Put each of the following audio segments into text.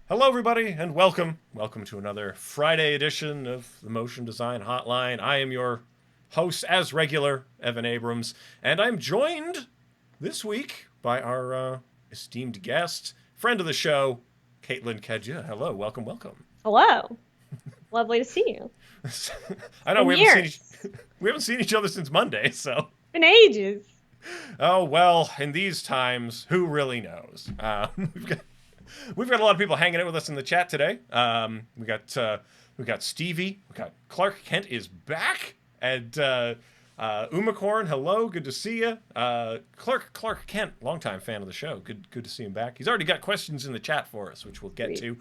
Hello, everybody, and welcome. Welcome to another Friday edition of the Motion Design Hotline. I am your host, as regular, Evan Abrams, and I'm joined this week by our esteemed guest, friend of the show, Caitlin Cadieux. Hello, welcome, welcome. Hello. Lovely to see you. I know Been we haven't seen years. we haven't seen each other since Monday, so Been ages. oh well. In these times, who really knows? We've got a lot of people hanging out with us in the chat today. We got Stevie. We got Clark Kent is back, and Umacorn. Hello, good to see you. Clark Kent, longtime fan of the show. Good to see him back. He's already got questions in the chat for us, which we'll get Sweet. to.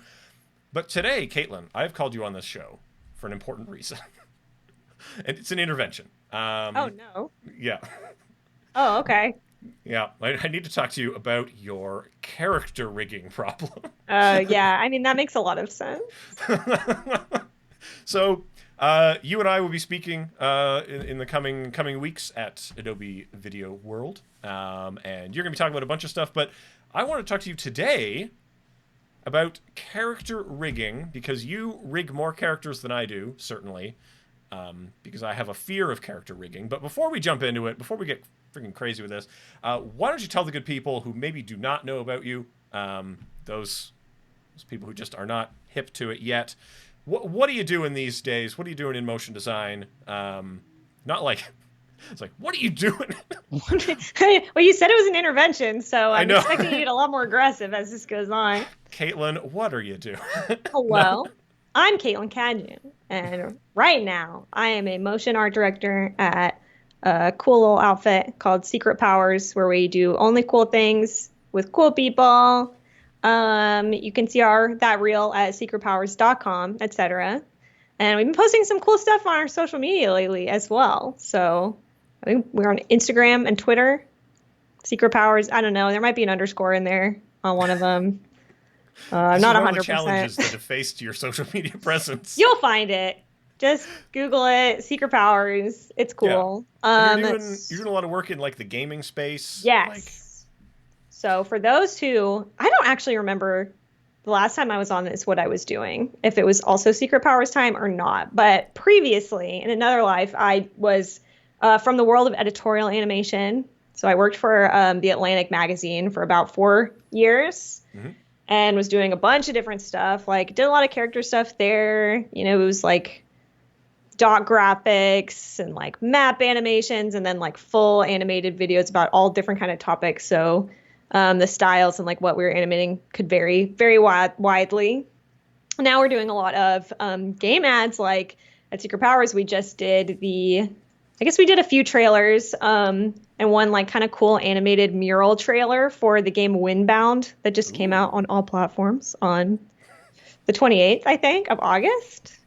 But today, Caitlin, I've called you on this show for an important reason, and it's an intervention. Oh no. Yeah, Oh, okay. yeah. I need to talk to you about your character rigging problem. Yeah, I mean that makes a lot of sense. So, you and I will be speaking in the coming weeks at Adobe Video World, and you're going to be talking about a bunch of stuff. But I want to talk to you today about character rigging because you rig more characters than I do, certainly, because I have a fear of character rigging. But before we jump into it, before we get freaking crazy with this, why don't you tell the good people who maybe do not know about you, those people who just are not hip to it yet. What are you doing these days? What are you doing in motion design? Not like it's like what are you doing? Well, you said it was an intervention, so I I'm know, expecting you to get a lot more aggressive as this goes on. Caitlin. What are you doing? No. Hello. I'm Caitlin Cadieux, and right now I am a motion art director at a cool little outfit called Secret Powers, where we do only cool things with cool people. You can see our that reel at secretpowers.com, etc. And we've been posting some cool stuff on our social media lately as well. So I think we're on Instagram and Twitter. Secret Powers. I don't know. There might be an underscore in there on one of them. I'm This is not one of the 100%. challenges that have faced your social media presence. You'll find it. Just Google it. Secret Powers. It's Yeah, cool. and you're doing a lot of work in like the gaming space, like. Yes. So for those who, I don't actually remember the last time I was on this, what I was doing, if it was also Secret Powers time or not. But previously, in another life, I was from the world of editorial animation. So I worked for the Atlantic magazine for about 4 years Mhm. and was doing a bunch of different stuff. Like, did a lot of character stuff there. You know, it was like dot graphics and like map animations and then like full animated videos about all different kind of topics. So the styles and like what we were animating could vary very widely. Now we're doing a lot of game ads. Like at Secret Powers, we just did I guess we did a few trailers and one like kind of cool animated mural trailer for the game Windbound that just came Ooh. out on all platforms on the 28th, I think, of August.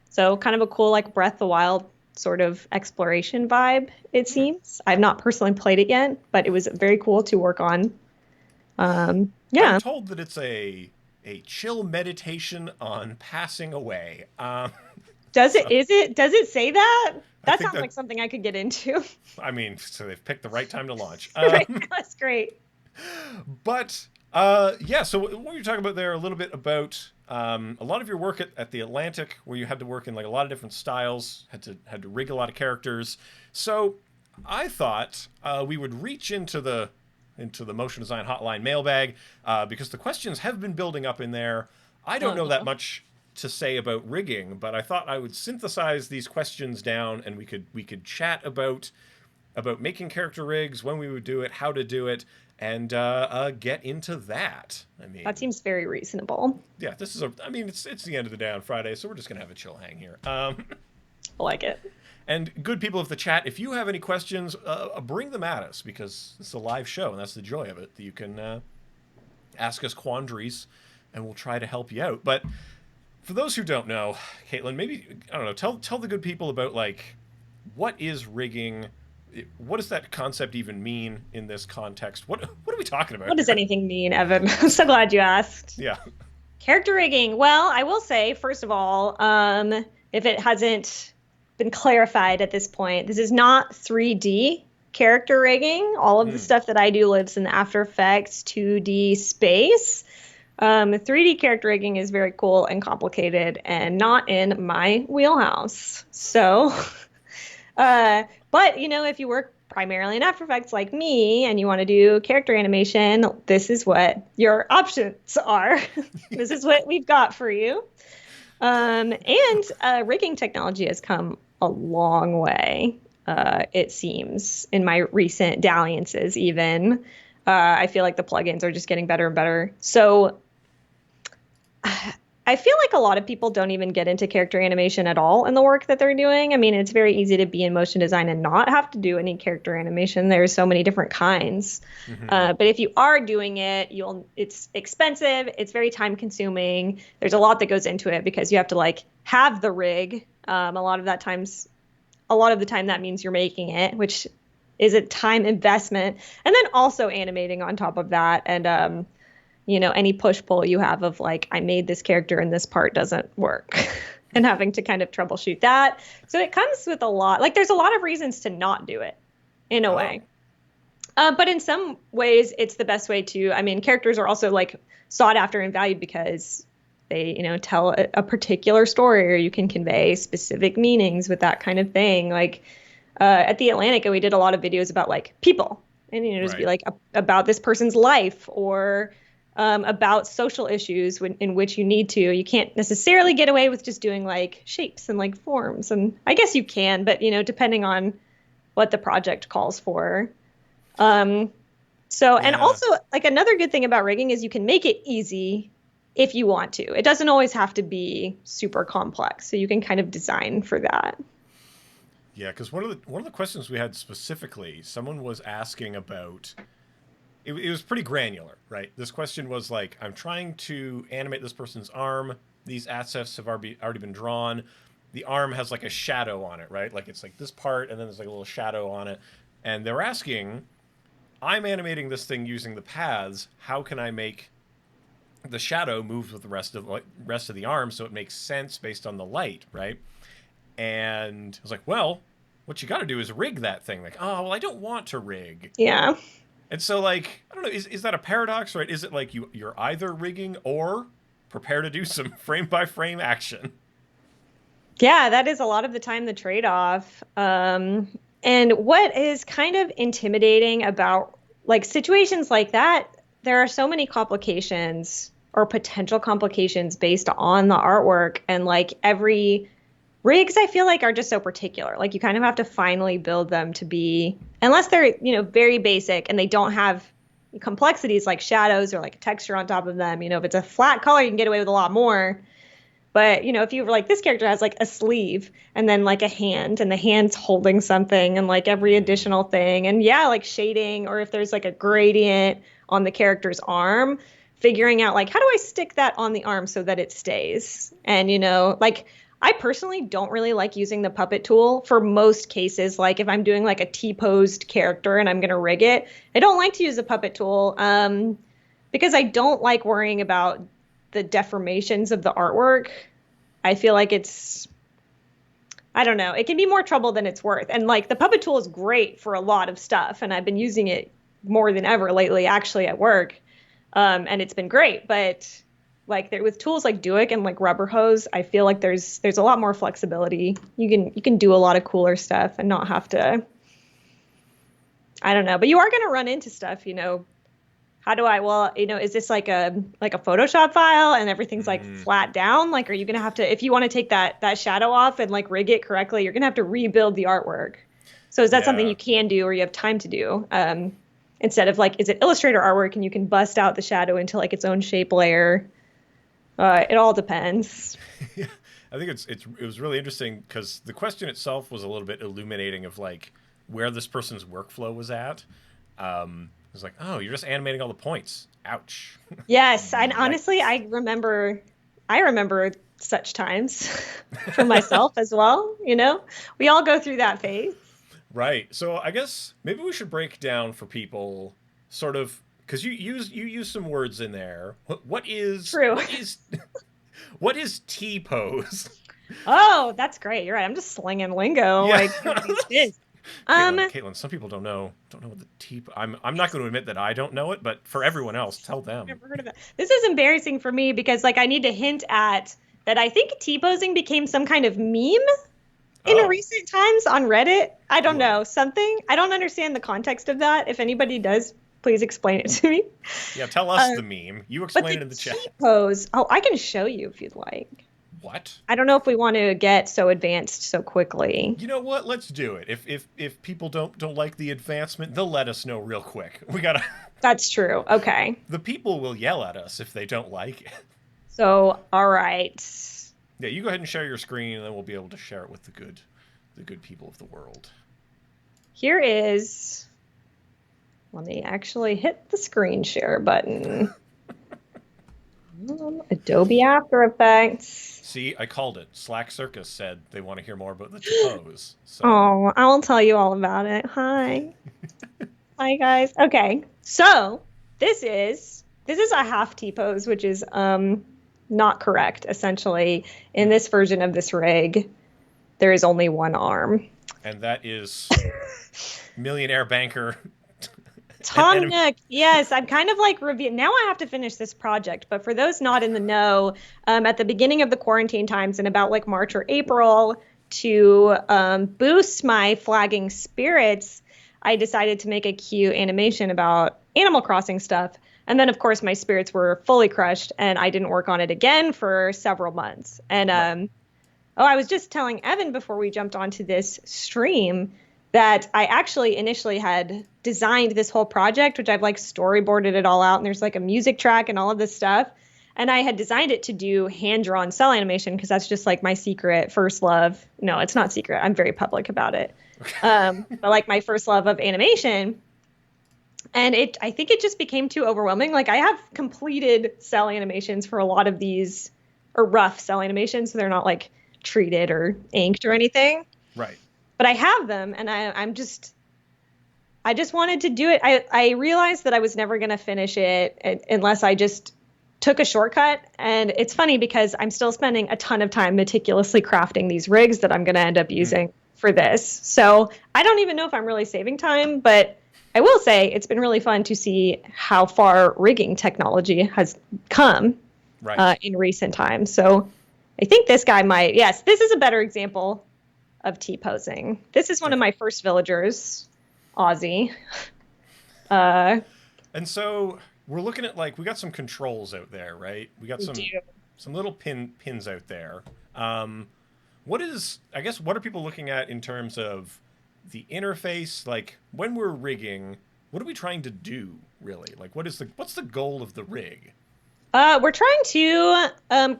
So kind of a cool like Breath of the Wild sort of exploration vibe, it seems. I've not personally played it yet, but it was very cool to work on. I'm Yeah. told that it's a chill meditation on passing away. So Does it say that? I That think sounds that like something I could get into. I mean, so they've picked the right time to launch. Right. That's great. But yeah, so what you're talking about there a little bit about a lot of your work at the Atlantic, where you had to work in like a lot of different styles, had to rig a lot of characters. So I thought we would reach into the motion design hotline mailbag because the questions have been building up in there. I don't Oh know that no. much to say about rigging, but I thought I would synthesize these questions down and we could chat about making character rigs, when we would do it, how to do it, and get into that. I That mean, seems very reasonable. yeah, this is a. I mean, it's the end of the day on Friday, so we're just gonna have a chill hang here. I like it. And good people of the chat, if you have any questions, bring them at us because it's a live show, and that's the joy of it. That you can ask us quandaries, and we'll try to help you out. But for those who don't know, Caitlin, maybe I don't know. Tell the good people about like what is rigging. What does that concept even mean in this context? What are we talking about What does here? anything mean, Evan? I'm so glad you asked. Yeah. Character rigging. Well, I will say, first of all, if it hasn't been clarified at this point, this is not 3D character rigging. All of the Mm. stuff that I do lives in the After Effects 2D space. 3D character rigging is very cool and complicated and not in my wheelhouse. So, but if you work primarily in After Effects like me and you want to do character animation, this is what your options are. This is what we've got for you. And rigging technology has come a long way, it seems, in my recent dalliances, even. I feel like the plugins are just getting better and better. So I feel like a lot of people don't even get into character animation at all in the work that they're doing. I mean, it's very easy to be in motion design and not have to do any character animation. There's so many different kinds. But if you are doing it, it's expensive. It's very time consuming. There's a lot that goes into it because you have to like have the rig. A lot of the time that means you're making it, which is a time investment. And then also animating on top of that. And, any push-pull you have of like, I made this character and this part doesn't work and having to kind of troubleshoot that. So it comes with a lot, like there's a lot of reasons to not do it in a way. But in some ways it's the best way to, I mean, characters are also like sought after and valued because they, tell a particular story or you can convey specific meanings with that kind of thing. Like at the Atlantic, we did a lot of videos about like people and, just be like about this person's life or about social issues in which you can't necessarily get away with just doing like shapes and like forms. And I guess you can, but depending on what the project calls for. And also like another good thing about rigging is you can make it easy if you want to. It doesn't always have to be super complex. So you can kind of design for that. Yeah, because one of the questions we had specifically, someone was asking about. It was pretty granular, right? This question was like, I'm trying to animate this person's arm. These assets have already been drawn. The arm has like a shadow on it, right? Like it's like this part, and then there's like a little shadow on it. And they're asking, I'm animating this thing using the paths. How can I make the shadow move with the rest of the arm so it makes sense based on the light, right? And I was like, well, what you got to do is rig that thing. Like, oh, well, I don't want to rig. Yeah. And so, like, I don't know, is that a paradox, right? Is it like you're either rigging or prepare to do some frame-by-frame action? Yeah, that is a lot of the time the trade-off. And what is kind of intimidating about, like, situations like that, there are so many complications or potential complications based on the artwork. And, like, rigs, I feel like, are just so particular. Like you kind of have to finally build them to be, unless they're, very basic and they don't have complexities like shadows or like a texture on top of them. If it's a flat color, you can get away with a lot more. But, if you were like, this character has like a sleeve and then like a hand and the hand's holding something and like every additional thing. And yeah, like shading, or if there's like a gradient on the character's arm, figuring out like, how do I stick that on the arm so that it stays? And, like, I personally don't really like using the puppet tool for most cases. Like if I'm doing like a T-posed character and I'm going to rig it, I don't like to use the puppet tool because I don't like worrying about the deformations of the artwork. I feel like I don't know, it can be more trouble than it's worth. And like the puppet tool is great for a lot of stuff. And I've been using it more than ever lately, actually at work. And it's been great, but like with tools like Duik and like Rubber Hose, I feel like there's a lot more flexibility. You can do a lot of cooler stuff and not have to, I don't know, but you are going to run into stuff, how do is this like a Photoshop file and everything's like flat down? Like, are you going to have to, if you want to take that shadow off and like rig it correctly, you're going to have to rebuild the artwork. So is that something you can do or you have time to do? Instead of like, is it Illustrator artwork and you can bust out the shadow into like its own shape layer? It all depends. Yeah, I think it was really interesting because the question itself was a little bit illuminating of like where this person's workflow was at. It was like, oh, you're just animating all the points. Ouch. Yes, and honestly, I remember such times for myself as well. We all go through that phase. Right. So I guess maybe we should break down for people sort of. Because you use some words in there. What is T-pose? Oh, that's great. You're right. I'm just slinging lingo. Yeah. Like Caitlin, some people don't know what the T. I'm not going to admit that I don't know it, but for everyone else, tell them. Never heard of that. This is embarrassing for me because like I need to hint at that I think T-posing became some kind of meme in recent times on Reddit. I don't know, something. I don't understand the context of that. If anybody does, please explain it to me. Yeah, tell us the meme. You explain it in the chat. T-pose. Oh, I can show you if you'd like. What? I don't know if we want to get so advanced so quickly. You know what? Let's do it. If people don't like the advancement, they'll let us know real quick. We gotta. That's true. Okay. The people will yell at us if they don't like it. So, all right. Yeah, you go ahead and share your screen, and then we'll be able to share it with the good people of the world. Here is. Let me actually hit the screen share button. Adobe After Effects. See, I called it. Slack Circus said they want to hear more about the T-pose. So. Oh, I will tell you all about it. Hi. Hi, guys. Okay, so this is a half T-pose, which is not correct, essentially. In this version of this rig, there is only one arm. And that is millionaire banker Tom Nook. Yes, I'm kind of like now I have to finish this project, but for those not in the know, at the beginning of the quarantine times in about like March or April, to boost my flagging spirits, I decided to make a cute animation about Animal Crossing stuff. And then, of course, my spirits were fully crushed, and I didn't work on it again for several months. And I was just telling Evan before we jumped onto this stream that I actually initially had designed this whole project, which I've like storyboarded it all out, and there's like a music track and all of this stuff. And I had designed it to do hand-drawn cell animation because that's just like my secret first love. No, it's not secret. I'm very public about it. But like my first love of animation. And I think it just became too overwhelming. Like I have completed cell animations for a lot of these, or rough cell animations, so they're not like treated or inked or anything. Right. But I have them, and I just wanted to do it. I realized that I was never going to finish it unless I just took a shortcut. And it's funny because I'm still spending a ton of time meticulously crafting these rigs that I'm going to end up using for this. So I don't even know if I'm really saving time, but I will say it's been really fun to see how far rigging technology has come in recent times. So I think this guy this is a better example of T-posing. This is one of my first villagers, Ozzy. And so we're looking at we got some controls out there, right? We got some little pins out there. What are people looking at in terms of the interface? Like when we're rigging, what are we trying to do really? Like what's the goal of the rig? We're trying to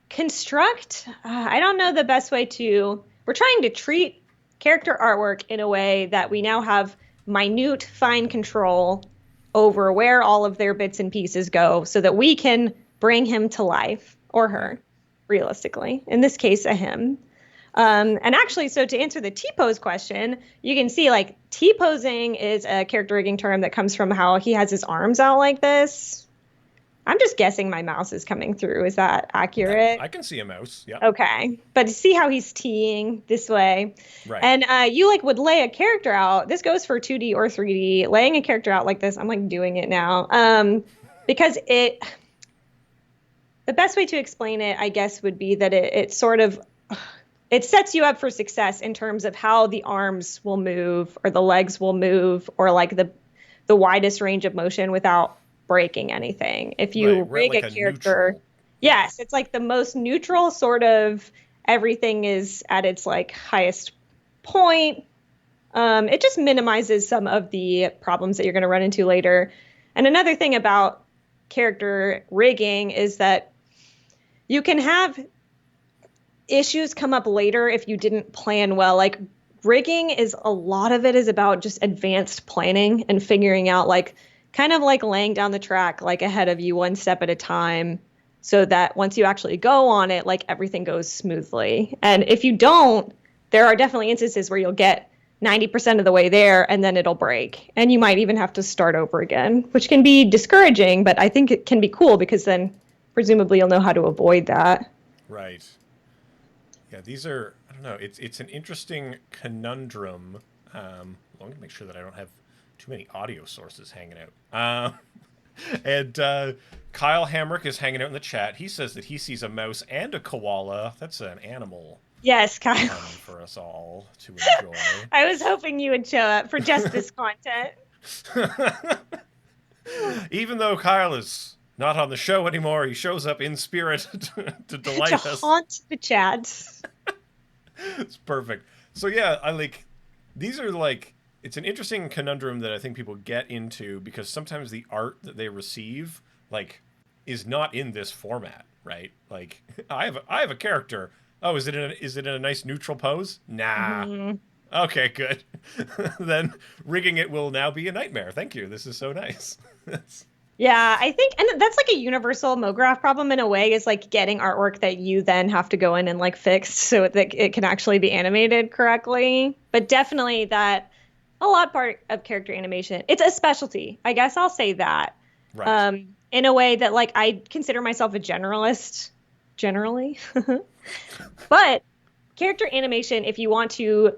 construct, I don't know the best way we're trying to treat character artwork in a way that we now have minute, fine control over where all of their bits and pieces go so that we can bring him to life, or her, realistically. In this case, a him. And actually, so to answer the T-pose question, you can see like T-posing is a character rigging term that comes from how he has his arms out like this. I'm just guessing my mouse is coming through. Is that accurate? I can see a mouse. Yeah. Okay. But to see how he's teeing this way. Right. And you would lay a character out. This goes for 2D or 3D. Laying a character out like this, I'm doing it now. Because the best way to explain it, I guess, would be that it sets you up for success in terms of how the arms will move or the legs will move or like the widest range of motion without breaking anything. If you rig a character, neutral. Yes, it's like the most neutral sort of everything is at its like highest point. It just minimizes some of the problems that you're going to run into later. And another thing about character rigging is that you can have issues come up later if you didn't plan well. Like rigging a lot of it is about just advanced planning and figuring out kind of like laying down the track ahead of you one step at a time so that once you actually go on it, everything goes smoothly. And if you don't, there are definitely instances where you'll get 90% of the way there and then it'll break. And you might even have to start over again, which can be discouraging, but I think it can be cool because then presumably you'll know how to avoid that. Right. Yeah, these are, I don't know. It's an interesting conundrum. Let me make sure that I don't have too many audio sources hanging out. And Kyle Hamrick is hanging out in the chat. He says that he sees a mouse and a koala. That's an animal Yes, Kyle. for us all to enjoy. I was hoping you would show up for just this content. Even though Kyle is not on the show anymore, he shows up in spirit to delight us. To haunt the chats. It's perfect. So yeah, these are like, it's an interesting conundrum that I think people get into because sometimes the art that they receive is not in this format, right? Like I have a character. Oh, is it in a nice neutral pose? Nah. Mm-hmm. Okay, good. Then rigging it will now be a nightmare. Thank you. This is so nice. Yeah, I think, and that's like a universal MoGraph problem in a way, is like getting artwork that you then have to go in and like fix so that it can actually be animated correctly. But definitely that a lot part of character animation, it's a specialty. I guess I'll say that. Right. In a way that like I consider myself a generalist, generally. But character animation, if you want to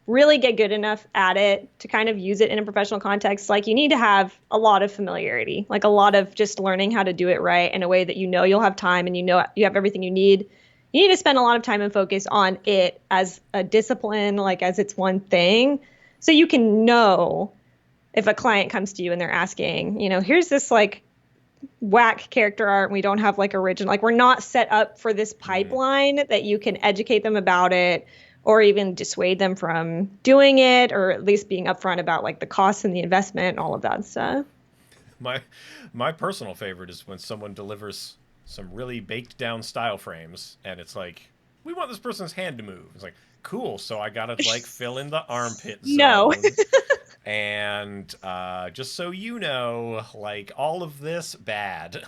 really get good enough at it to kind of use it in a professional context, like you need to have a lot of familiarity, like a lot of just learning how to do it right in a way that you know you'll have time and you know you have everything you need. You need to spend a lot of time and focus on it as a discipline, like as its one thing, so you can know if a client comes to you and they're asking, you know, here's this like whack character art and we don't have like original, like we're not set up for this pipeline that you can educate them about it or even dissuade them from doing it, or at least being upfront about like the costs and the investment and all of that stuff. My personal favorite is when someone delivers some really baked down style frames and it's like, we want this person's hand to move. It's like, cool, so I gotta like fill in the armpit zone. No. And just so you know, like all of this bad.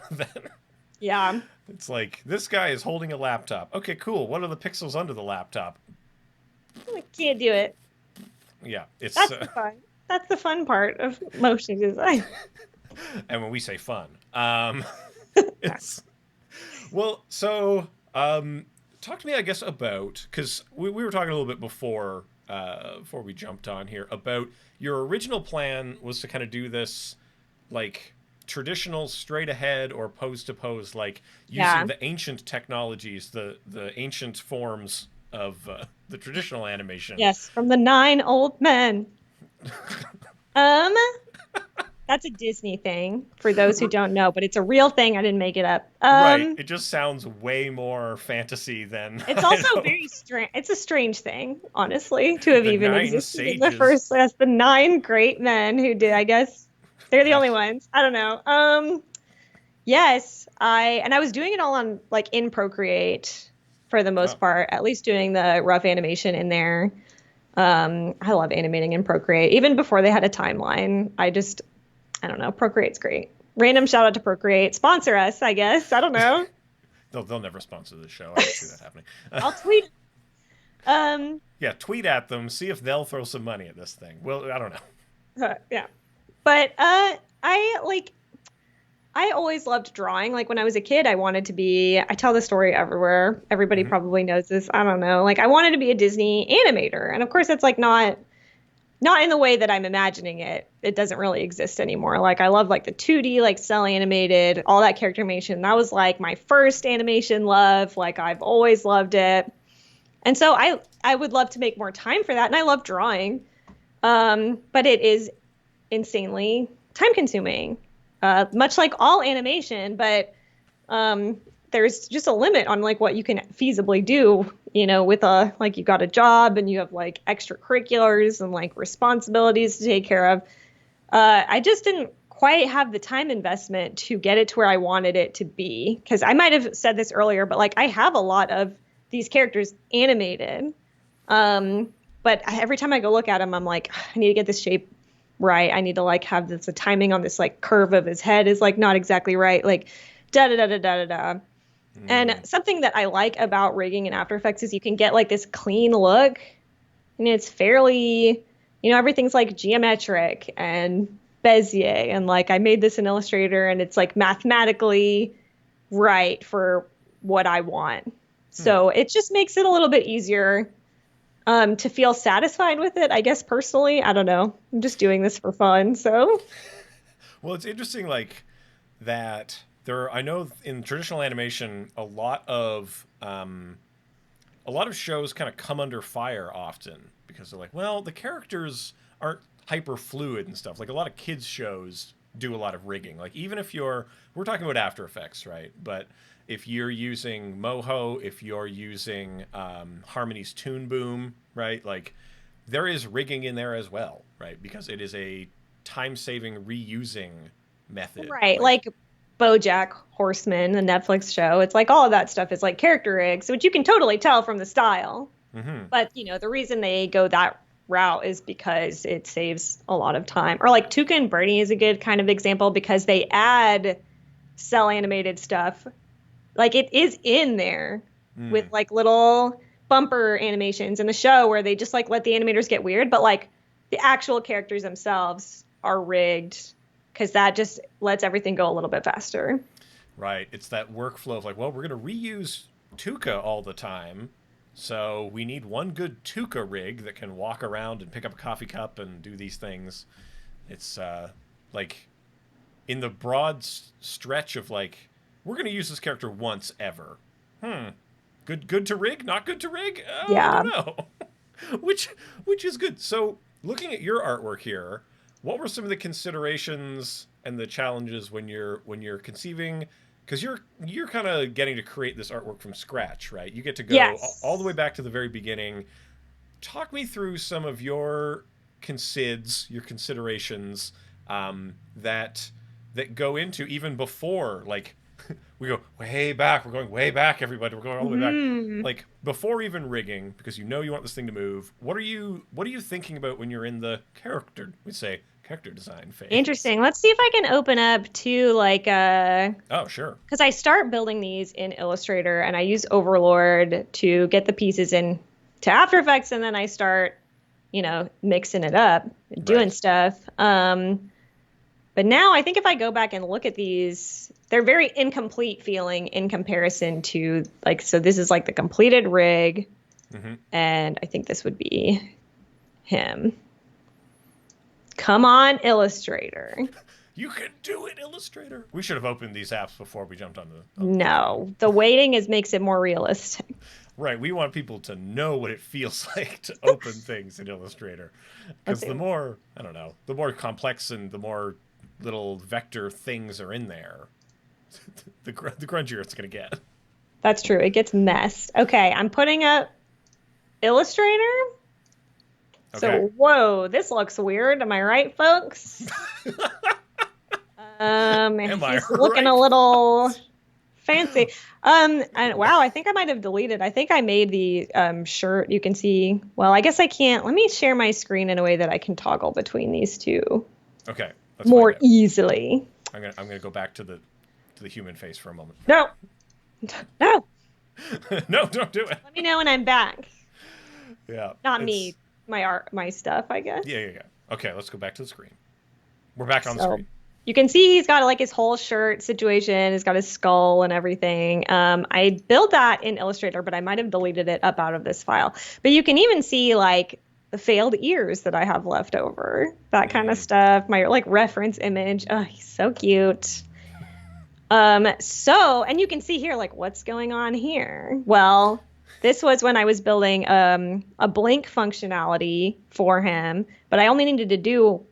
Yeah. It's like, this guy is holding a laptop. Okay, cool. What are the pixels under the laptop? I can't do it. Yeah, it's that's the fun. That's the fun part of motion design. And when we say fun, it's well. So, talk to me, I guess, about, because we were talking a little bit before we jumped on here about your original plan was to kind of do this like traditional straight ahead or pose to pose, like using the ancient technologies, the ancient forms of the traditional animation. Yes, from the 9 old men. That's a Disney thing for those who don't know, but it's a real thing. I didn't make it up. Right. It just sounds way more fantasy than. It's also very strange. It's a strange thing, honestly, to have even existed in the first place. The 9 great men who did, I guess. They're the only ones. I don't know. Yes, I was doing it all on like in Procreate for the most part, at least doing the rough animation in there. I love animating in Procreate. Even before they had a timeline, I don't know. Procreate's great. Random shout out to Procreate. Sponsor us, I guess. I don't know. They'll never sponsor this show. I don't see that happening. I'll tweet. Yeah, tweet at them. See if they'll throw some money at this thing. Well, I don't know. Yeah. But I always loved drawing. Like when I was a kid, I wanted to be, I tell the story everywhere. Everybody probably knows this. I don't know. Like I wanted to be a Disney animator. And of course it's like not in the way that I'm imagining it. It doesn't really exist anymore. Like I love like the 2D, like cell animated, all that character animation. That was like my first animation love. Like I've always loved it. And so I would love to make more time for that. And I love drawing. But it is insanely time consuming. Much like all animation, but there's just a limit on like what you can feasibly do, you know, with like you got a job and you have like extracurriculars and like responsibilities to take care of. I just didn't quite have the time investment to get it to where I wanted it to be, because I might have said this earlier, but like I have a lot of these characters animated, but every time I go look at them, I'm like, I need to get this shape right. I need to like have the timing on this like curve of his head is like not exactly right. Like da da da da da da da. And something that I like about rigging in After Effects is you can get like this clean look, and it's fairly, you know, everything's like geometric and Bezier, and like I made this in Illustrator and it's like mathematically right for what I want. So it just makes it a little bit easier to feel satisfied with it, I guess personally. I don't know. I'm just doing this for fun, so. Well, it's interesting, like that. I know in traditional animation, a lot of shows kind of come under fire often because they're like, well, the characters aren't hyper fluid and stuff. Like a lot of kids shows do a lot of rigging. Like even if we're talking about After Effects, right? But if you're using Moho, if you're using Harmony's Toon Boom, right? Like there is rigging in there as well, right? Because it is a time-saving reusing method. Right, like BoJack Horseman, the Netflix show. It's like all of that stuff is like character rigs, which you can totally tell from the style. Mm-hmm. But, the reason they go that route is because it saves a lot of time. Or like Tuca and Bernie is a good kind of example because they add cell animated stuff. Like it is in there with like little bumper animations in the show where they just like let the animators get weird, but like the actual characters themselves are rigged because that just lets everything go a little bit faster. Right. It's that workflow of like, well, we're going to reuse Tuca all the time. So we need one good Tuca rig that can walk around and pick up a coffee cup and do these things. It's like in the broad stretch of like, we're going to use this character once ever. Good to rig? Not good to rig? Yeah. I don't know. which is good. So looking at your artwork here, what were some of the considerations and the challenges when you're conceiving? Because you're kind of getting to create this artwork from scratch, right? You get to go all the way back to the very beginning. Talk me through some of your considerations that go into even before, like we go way back. We're going way back, everybody. We're going all the way back, like before even rigging, because you want this thing to move. What are you thinking about when you're in the character design phase? Interesting. Let's see if I can open up to like oh, sure. Because I start building these in Illustrator and I use Overlord to get the pieces in to After Effects, and then I start, mixing it up, doing stuff. But now I think if I go back and look at these, they're very incomplete feeling in comparison to like, so this is like the completed rig. And I think this would be him. Come on, Illustrator. You can do it, Illustrator. We should have opened these apps before we jumped on No, the waiting makes it more realistic. Right, we want people to know what it feels like to open things in Illustrator. Because the more complex and the more little vector things are in there, the grungier it's going to get. That's true. It gets messed. Okay, I'm putting up Illustrator. Okay. So, whoa, this looks weird. Am I right, folks? He's looking a little fancy. And wow, I think I might have deleted. I think I made the shirt. You can see. Well, I guess I can't. Let me share my screen in a way that I can toggle between these two. Okay. More easily. I'm gonna go back to the human face for a moment. No. No, don't do it. Let me know when I'm back. Yeah. Not me. My art, my stuff, I guess. Yeah. Okay, let's go back to the screen. We're back on the screen. You can see he's got like his whole shirt situation. He's got his skull and everything. I built that in Illustrator, but I might have deleted it up out of this file. But you can even see like the failed ears that I have left over. That kind of stuff. My like reference image. Oh, he's so cute. And you can see here like what's going on here. Well, this was when I was building a blink functionality for him, but I only needed to do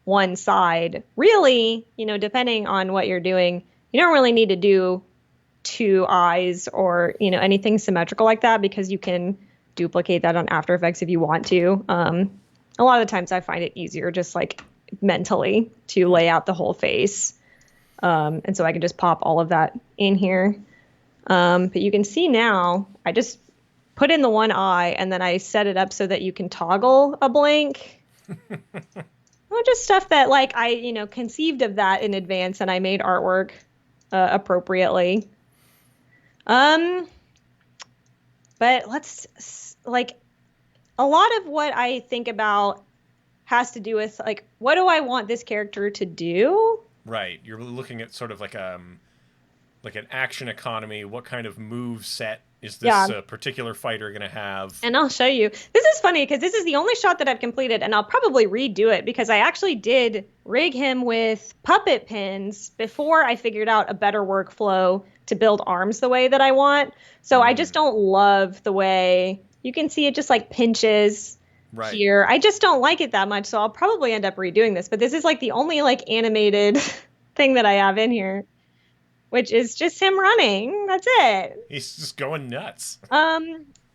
one side. Really, depending on what you're doing, you don't really need to do two eyes or, anything symmetrical like that because you can duplicate that on After Effects if you want to. A lot of the times I find it easier just like mentally to lay out the whole face. And so I can just pop all of that in here. But you can see now I just put in the one eye and then I set it up so that you can toggle a blink. Well, just stuff that like I, conceived of that in advance and I made artwork appropriately. But let's like a lot of what I think about has to do with like, what do I want this character to do? Right. You're looking at sort of like an action economy. What kind of move set is Yeah. this particular fighter going to have? And I'll show you. This is funny because this is the only shot that I've completed, and I'll probably redo it because I actually did rig him with puppet pins before I figured out a better workflow to build arms the way that I want. So I just don't love the way you can see it just like pinches here. I just don't like it that much, so I'll probably end up redoing this. But this is like the only like animated thing that I have in here, which is just him running. That's it. He's just going nuts.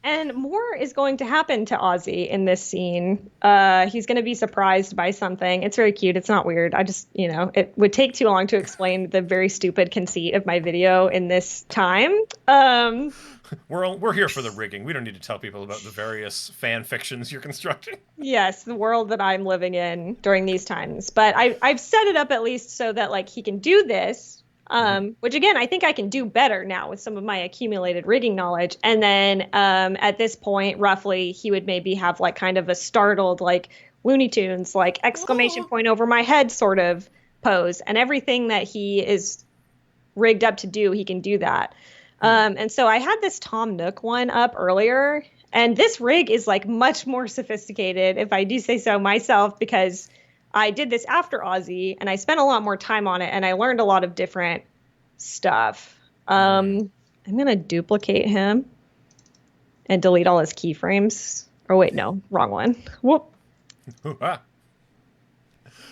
And more is going to happen to Ozzy in this scene. He's going to be surprised by something. It's very cute. It's not weird. I just, it would take too long to explain the very stupid conceit of my video in this time. We're here for the rigging. We don't need to tell people about the various fan fictions you're constructing. Yes, the world that I'm living in during these times. But I've set it up at least so that like he can do this. Which again, I think I can do better now with some of my accumulated rigging knowledge. And then at this point, roughly, he would maybe have like kind of a startled, like Looney Tunes, like exclamation point over my head sort of pose. And everything that he is rigged up to do, he can do that. And so I had this Tom Nook one up earlier. And this rig is like much more sophisticated, if I do say so myself, because I did this after Ozzy, and I spent a lot more time on it, and I learned a lot of different stuff. I'm going to duplicate him and delete all his keyframes. Oh, wait, no, wrong one. Whoop. Well,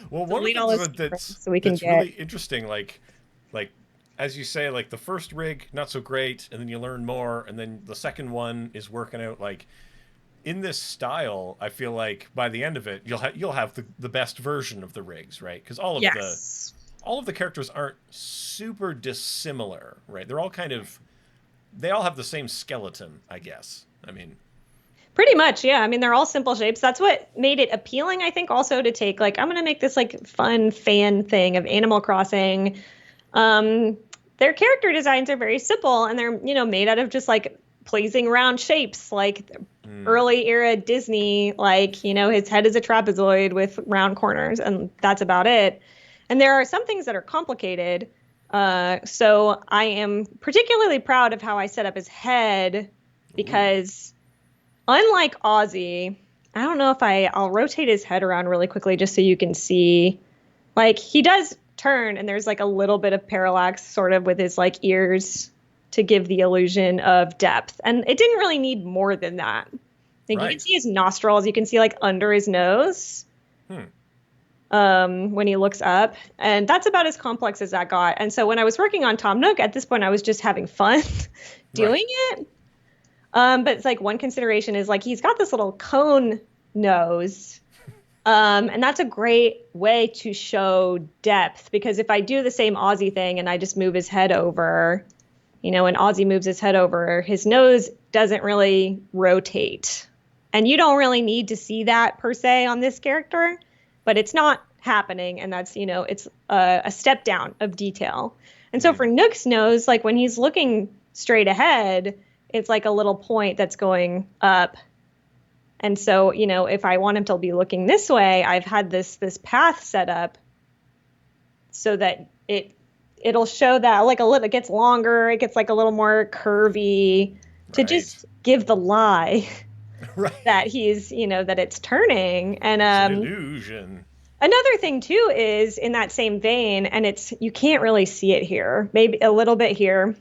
one Delete of all the his things keyframes so we can that's get... really interesting, like as you say, like the first rig, not so great, and then you learn more, and then the second one is working out, like... In this style, I feel like by the end of it, you'll have the best version of the rigs, right? Because all of the characters aren't super dissimilar, right? They're all they all have the same skeleton, I guess. I mean, pretty much, yeah. I mean, they're all simple shapes. That's what made it appealing, I think, also to take like I'm gonna make this like fun fan thing of Animal Crossing. Their character designs are very simple, and they're made out of just like pleasing round shapes, like early era Disney, like, his head is a trapezoid with round corners, and that's about it. And there are some things that are complicated. So I am particularly proud of how I set up his head, because unlike Ozzy, I don't know if I'll rotate his head around really quickly just so you can see, like, he does turn, and there's like a little bit of parallax sort of with his like ears to give the illusion of depth. And it didn't really need more than that. Like, you can see his nostrils. You can see like under his nose when he looks up. And that's about as complex as that got. And so when I was working on Tom Nook, at this point, I was just having fun doing it. But it's like one consideration is like he's got this little cone nose. And that's a great way to show depth, because if I do the same Ozzy thing and I just move his head over, when Ozzy moves his head over, his nose doesn't really rotate. And you don't really need to see that per se on this character, but it's not happening. And that's, it's a step down of detail. And so for Nook's nose, like when he's looking straight ahead, it's like a little point that's going up. And so, if I want him to be looking this way, I've had this path set up so that it'll show that like it gets longer, it gets like a little more curvy to just give the lie that he's, that it's turning. And it's an illusion. Another thing too is in that same vein, and you can't really see it here, maybe a little bit here.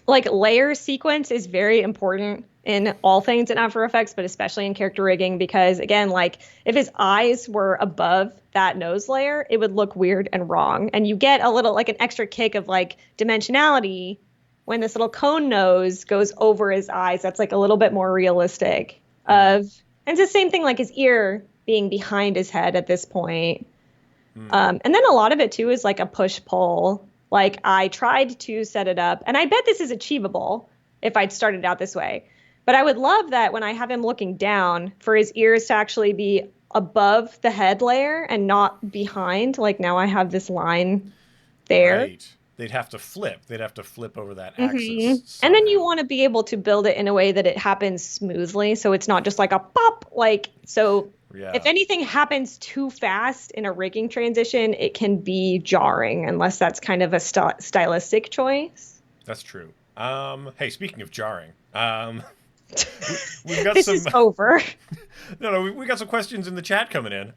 Like layer sequence is very important in all things in After Effects, but especially in character rigging, because again, like if his eyes were above that nose layer, it would look weird and wrong. And you get a little like an extra kick of like dimensionality when this little cone nose goes over his eyes. That's like a little bit more realistic. And it's the same thing like his ear being behind his head at this point. And then a lot of it too is like a push-pull. Like I tried to set it up, and I bet this is achievable if I'd started out this way. But I would love that when I have him looking down, for his ears to actually be above the head layer and not behind. Like now I have this line there. Right. They'd have to flip. They'd have to flip over that axis. And then you want to be able to build it in a way that it happens smoothly. So it's not just like a pop. Like, so if anything happens too fast in a rigging transition, it can be jarring unless that's kind of a stylistic choice. That's true. Hey, speaking of jarring, we've got This some. is over. No, we got some questions in the chat coming in.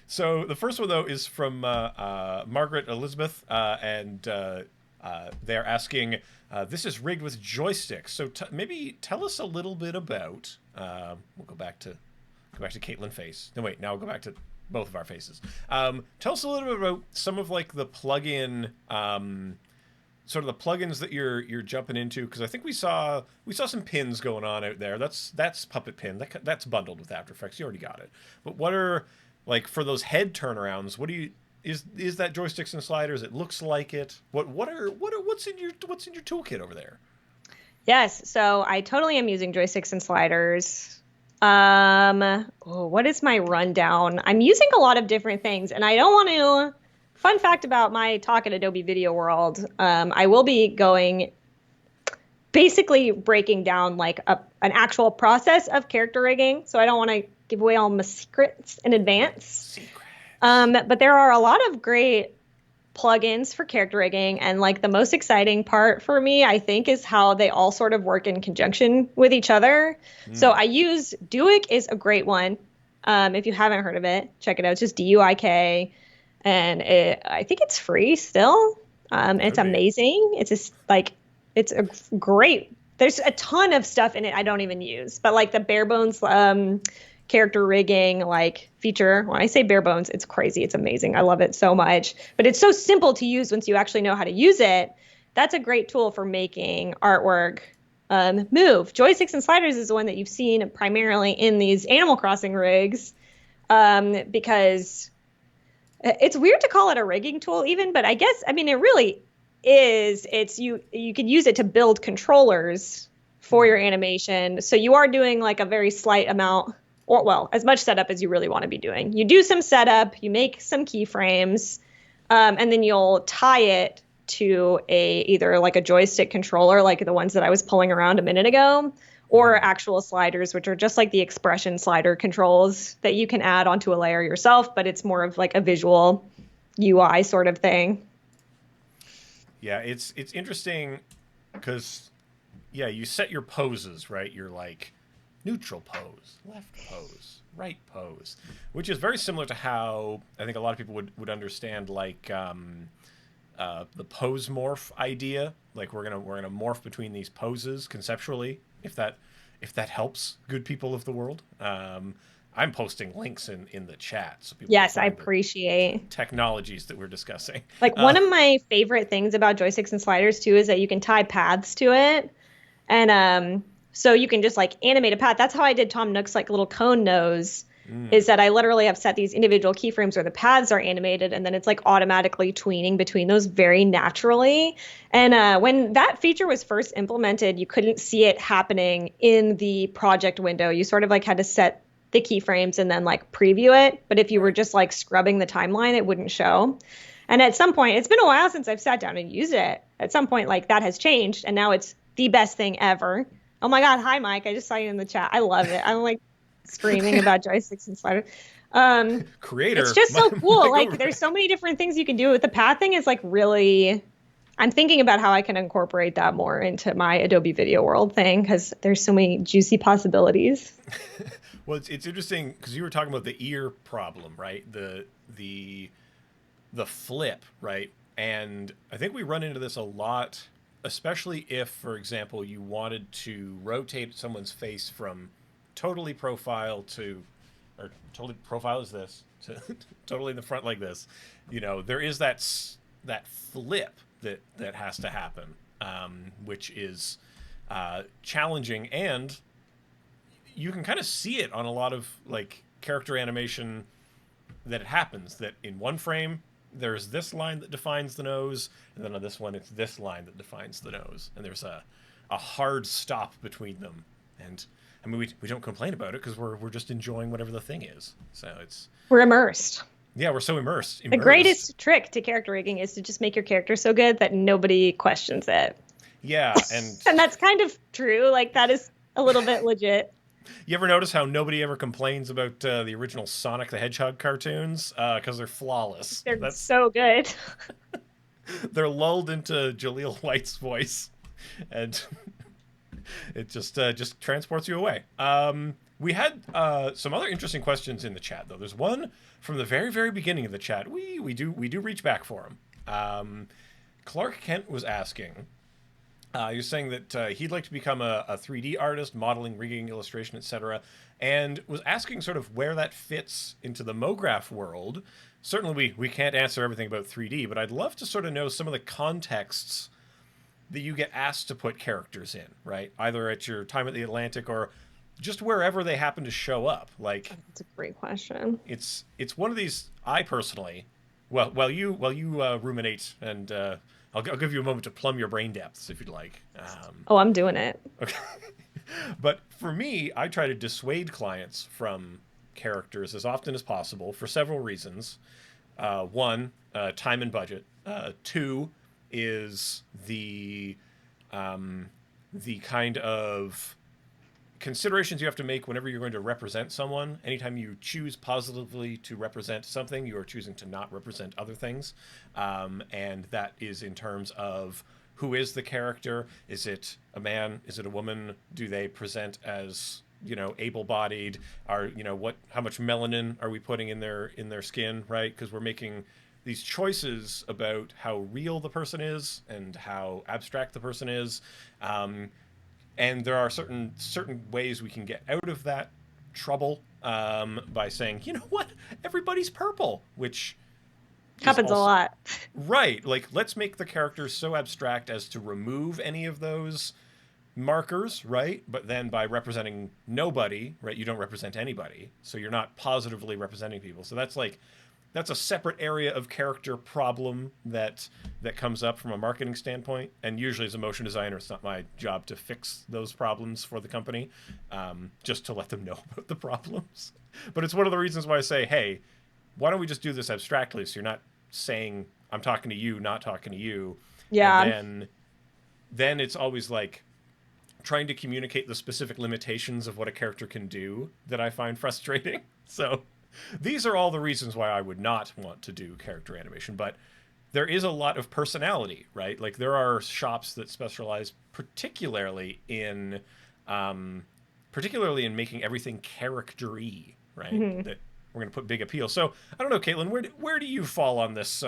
So the first one though is from Margaret Elizabeth, and they're asking, "This is rigged with joysticks, so maybe tell us a little bit about." We'll go back to Caitlin face. No, wait, now we'll go back to both of our faces. Tell us a little bit about some of like the plugin. Sort of the plugins that you're jumping into, because I think we saw some pins going on out there. That's Puppet Pin. That's bundled with After Effects. You already got it. But what are, like, for those head turnarounds? What do you is that joysticks and sliders? It looks like it. What's in your toolkit over there? Yes, so I totally am using joysticks and sliders. What is my rundown? I'm using a lot of different things, and I don't want to. Fun fact about my talk at Adobe Video World, I will be going, basically breaking down like an actual process of character rigging. So I don't want to give away all my secrets in advance. Secrets. But there are a lot of great plugins for character rigging, and like the most exciting part for me, I think, is how they all sort of work in conjunction with each other. So I use Duik is a great one. If you haven't heard of it, check it out. It's just Duik. And I think it's free still. It's amazing. It's just like, it's a great, there's a ton of stuff in it I don't even use, but like the bare bones character rigging like feature, when I say bare bones, it's crazy. It's amazing. I love it so much, but it's so simple to use once you actually know how to use it. That's a great tool for making artwork move. Joysticks and sliders is the one that you've seen primarily in these Animal Crossing rigs, because it's weird to call it a rigging tool even, but I guess, I mean, it really is. It's you could use it to build controllers for your animation. So you are doing like a very slight amount, or well, as much setup as you really want to be doing. You do some setup, you make some keyframes, and then you'll tie it to either like a joystick controller, like the ones that I was pulling around a minute ago, or actual sliders, which are just like the expression slider controls that you can add onto a layer yourself, but it's more of like a visual UI sort of thing. Yeah, it's interesting because, yeah, you set your poses, right? You're like neutral pose, left pose, right pose, which is very similar to how I think a lot of people would understand like the pose morph idea. Like we're gonna morph between these poses conceptually, if that helps good people of the world. I'm posting links in the chat so people Yes, can I find the appreciate technologies that we're discussing. like one of my favorite things about joysticks and sliders too is that you can tie paths to it. And so you can just like animate a path. That's how I did Tom Nook's like little cone nose, is that I literally have set these individual keyframes where the paths are animated, and then it's like automatically tweening between those very naturally. And when that feature was first implemented, you couldn't see it happening in the project window. You sort of like had to set the keyframes and then like preview it. But if you were just like scrubbing the timeline, it wouldn't show. And at some point, it's been a while since I've sat down and used it. At some point, like that has changed, and now it's the best thing ever. Oh my God. Hi, Mike. I just saw you in the chat. I love it. I'm like screaming about joysticks and sliders. Creator. It's just so cool. Like over. there's so many different things you can do with the pathing. Is like really, I'm thinking about how I can incorporate that more into my Adobe Video World thing, because there's so many juicy possibilities. Well, it's interesting because you were talking about the ear problem, right? The flip, right? And I think we run into this a lot, especially if, for example, you wanted to rotate someone's face from totally profile to, or totally profile is this, to totally in the front like this. You know, there is that flip that has to happen, which is challenging, and you can kind of see it on a lot of like character animation that it happens, that in one frame there's this line that defines the nose, and then on this one it's this line that defines the nose, and there's a hard stop between them. And I mean, we don't complain about it because we're just enjoying whatever the thing is. So We're immersed. Yeah, we're so immersed. The greatest trick to character rigging is to just make your character so good that nobody questions it. Yeah, and and that's kind of true. Like that is a little bit legit. You ever notice how nobody ever complains about the original Sonic the Hedgehog cartoons? Because they're flawless. That's so good. They're lulled into Jaleel White's voice. And it just transports you away. We had some other interesting questions in the chat, though. There's one from the very, very beginning of the chat. We do reach back for him. Clark Kent was asking. He was saying that he'd like to become a 3D artist, modeling, rigging, illustration, etc., and was asking sort of where that fits into the MoGraph world. Certainly, we can't answer everything about 3D, but I'd love to sort of know some of the contexts that you get asked to put characters in, right? Either at your time at the Atlantic or just wherever they happen to show up. Like, that's a great question. It's one of these. I personally, while you ruminate, and I'll give you a moment to plumb your brain depths if you'd like. I'm doing it. Okay. But for me, I try to dissuade clients from characters as often as possible for several reasons. One, time and budget. Two is the kind of considerations you have to make whenever you're going to represent someone. Anytime you choose positively to represent something, you are choosing to not represent other things. And that is in terms of who is the character? Is it a man? Is it a woman? Do they present as, able-bodied? How much melanin are we putting in their skin, right? Because we're making these choices about how real the person is and how abstract the person is. And there are certain ways we can get out of that trouble by saying, you know what, everybody's purple, which happens a lot. Right. Like, let's make the characters so abstract as to remove any of those markers, right? But then by representing nobody, right, you don't represent anybody. So you're not positively representing people. So that's a separate area of character problem that comes up from a marketing standpoint. And usually as a motion designer, it's not my job to fix those problems for the company, just to let them know about the problems. But it's one of the reasons why I say, hey, why don't we just do this abstractly so you're not saying I'm talking to you, not talking to you. Yeah. And then it's always like trying to communicate the specific limitations of what a character can do that I find frustrating. So these are all the reasons why I would not want to do character animation, but there is a lot of personality, right? Like, there are shops that specialize particularly in making everything character-y, right? Mm-hmm. That we're going to put big appeal. So I don't know, Caitlin, where do you fall on this?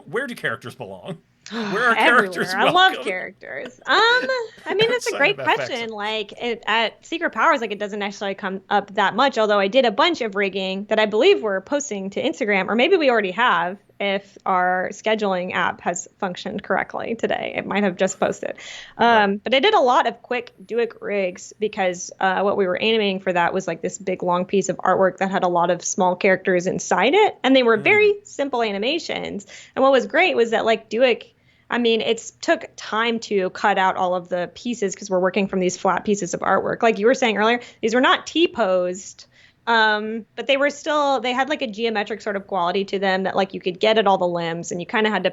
Where do characters belong? Where are characters welcome? I love characters. I mean, that's a great question. Like, at Secret Powers, like, it doesn't necessarily come up that much, although I did a bunch of rigging that I believe we're posting to Instagram, or maybe we already have if our scheduling app has functioned correctly today. It might have just posted. Right. But I did a lot of quick Duik rigs because what we were animating for that was like this big long piece of artwork that had a lot of small characters inside it, and they were very simple animations. And what was great was that, like, Duik, I mean, it took time to cut out all of the pieces because we're working from these flat pieces of artwork. Like you were saying earlier, these were not T-posed, but they had like a geometric sort of quality to them that, like, you could get at all the limbs, and you kind of had to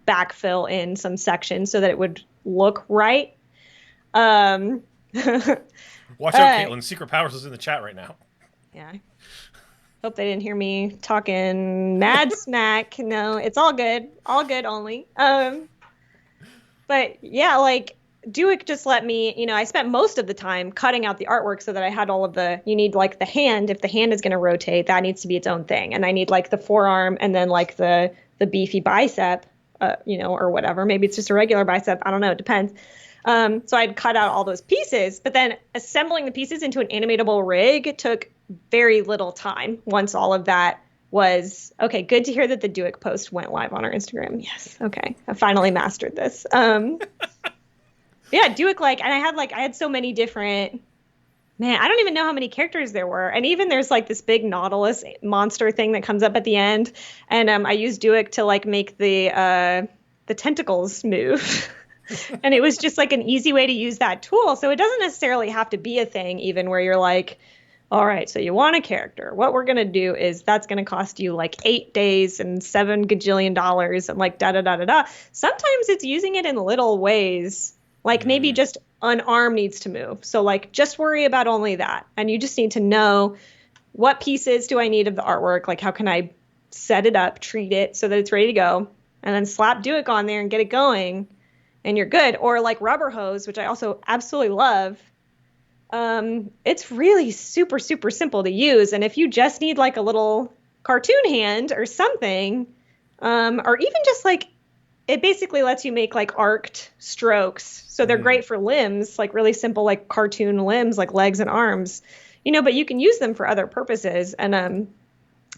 backfill in some sections so that it would look right. Watch out, Caitlin. Secret Powers is in the chat right now. Yeah. Hope they didn't hear me talking mad smack. No, it's all good. All good only. But yeah, like, Duik just let me, I spent most of the time cutting out the artwork so that I had all of you need, like, the hand. If the hand is going to rotate, that needs to be its own thing. And I need, like, the forearm and then, like, the beefy bicep, or whatever. Maybe it's just a regular bicep. I don't know. It depends. So I'd cut out all those pieces, but then assembling the pieces into an animatable rig took very little time once all of that was okay. Good to hear that the Duik post went live on our Instagram. Yes. Okay. I finally mastered this. Yeah, Duik, and I had so many different, man, I don't even know how many characters there were. And even there's like this big Nautilus monster thing that comes up at the end. And I used Duik to, like, make the tentacles move. And it was just like an easy way to use that tool. So it doesn't necessarily have to be a thing even where you're like, all right, so you want a character. What we're going to do is that's going to cost you like 8 days and $7 gajillion and like da-da-da-da-da. Sometimes it's using it in little ways, like maybe just an arm needs to move. So, like, just worry about only that. And you just need to know what pieces do I need of the artwork? Like, how can I set it up, treat it so that it's ready to go, and then slap Duik on there and get it going. and you're good. Or like rubber hose, which I also absolutely love. It's really super, super simple to use. And if you just need like a little cartoon hand or something, or even just like, it basically lets you make like arced strokes. So they're great for limbs, like really simple, like cartoon limbs, like legs and arms, but you can use them for other purposes. And,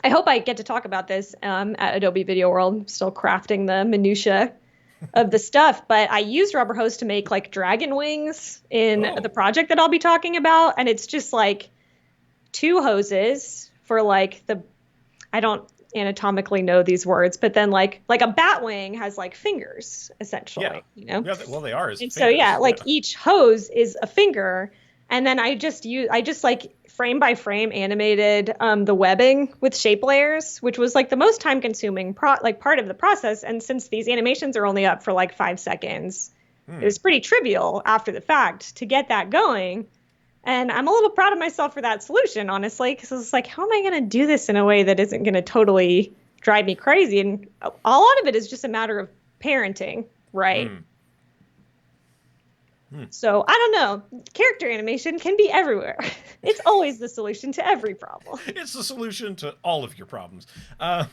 I hope I get to talk about this, at Adobe Video World. I'm still crafting the minutia of the stuff, but I used rubber hose to make like dragon wings in the project that I'll be talking about. And it's just like 2 hoses for like I don't anatomically know these words, but then like a bat wing has like fingers essentially, Yeah, well, they are. And so, each hose is a finger. And then I just like frame by frame animated the webbing with shape layers, which was like the most time consuming part of the process. And since these animations are only up for like 5 seconds, it was pretty trivial after the fact to get that going. And I'm a little proud of myself for that solution, honestly, because it's like, how am I going to do this in a way that isn't going to totally drive me crazy? And a lot of it is just a matter of parenting, right? So I don't know. Character animation can be everywhere. It's always the solution to every problem. It's the solution to all of your problems. One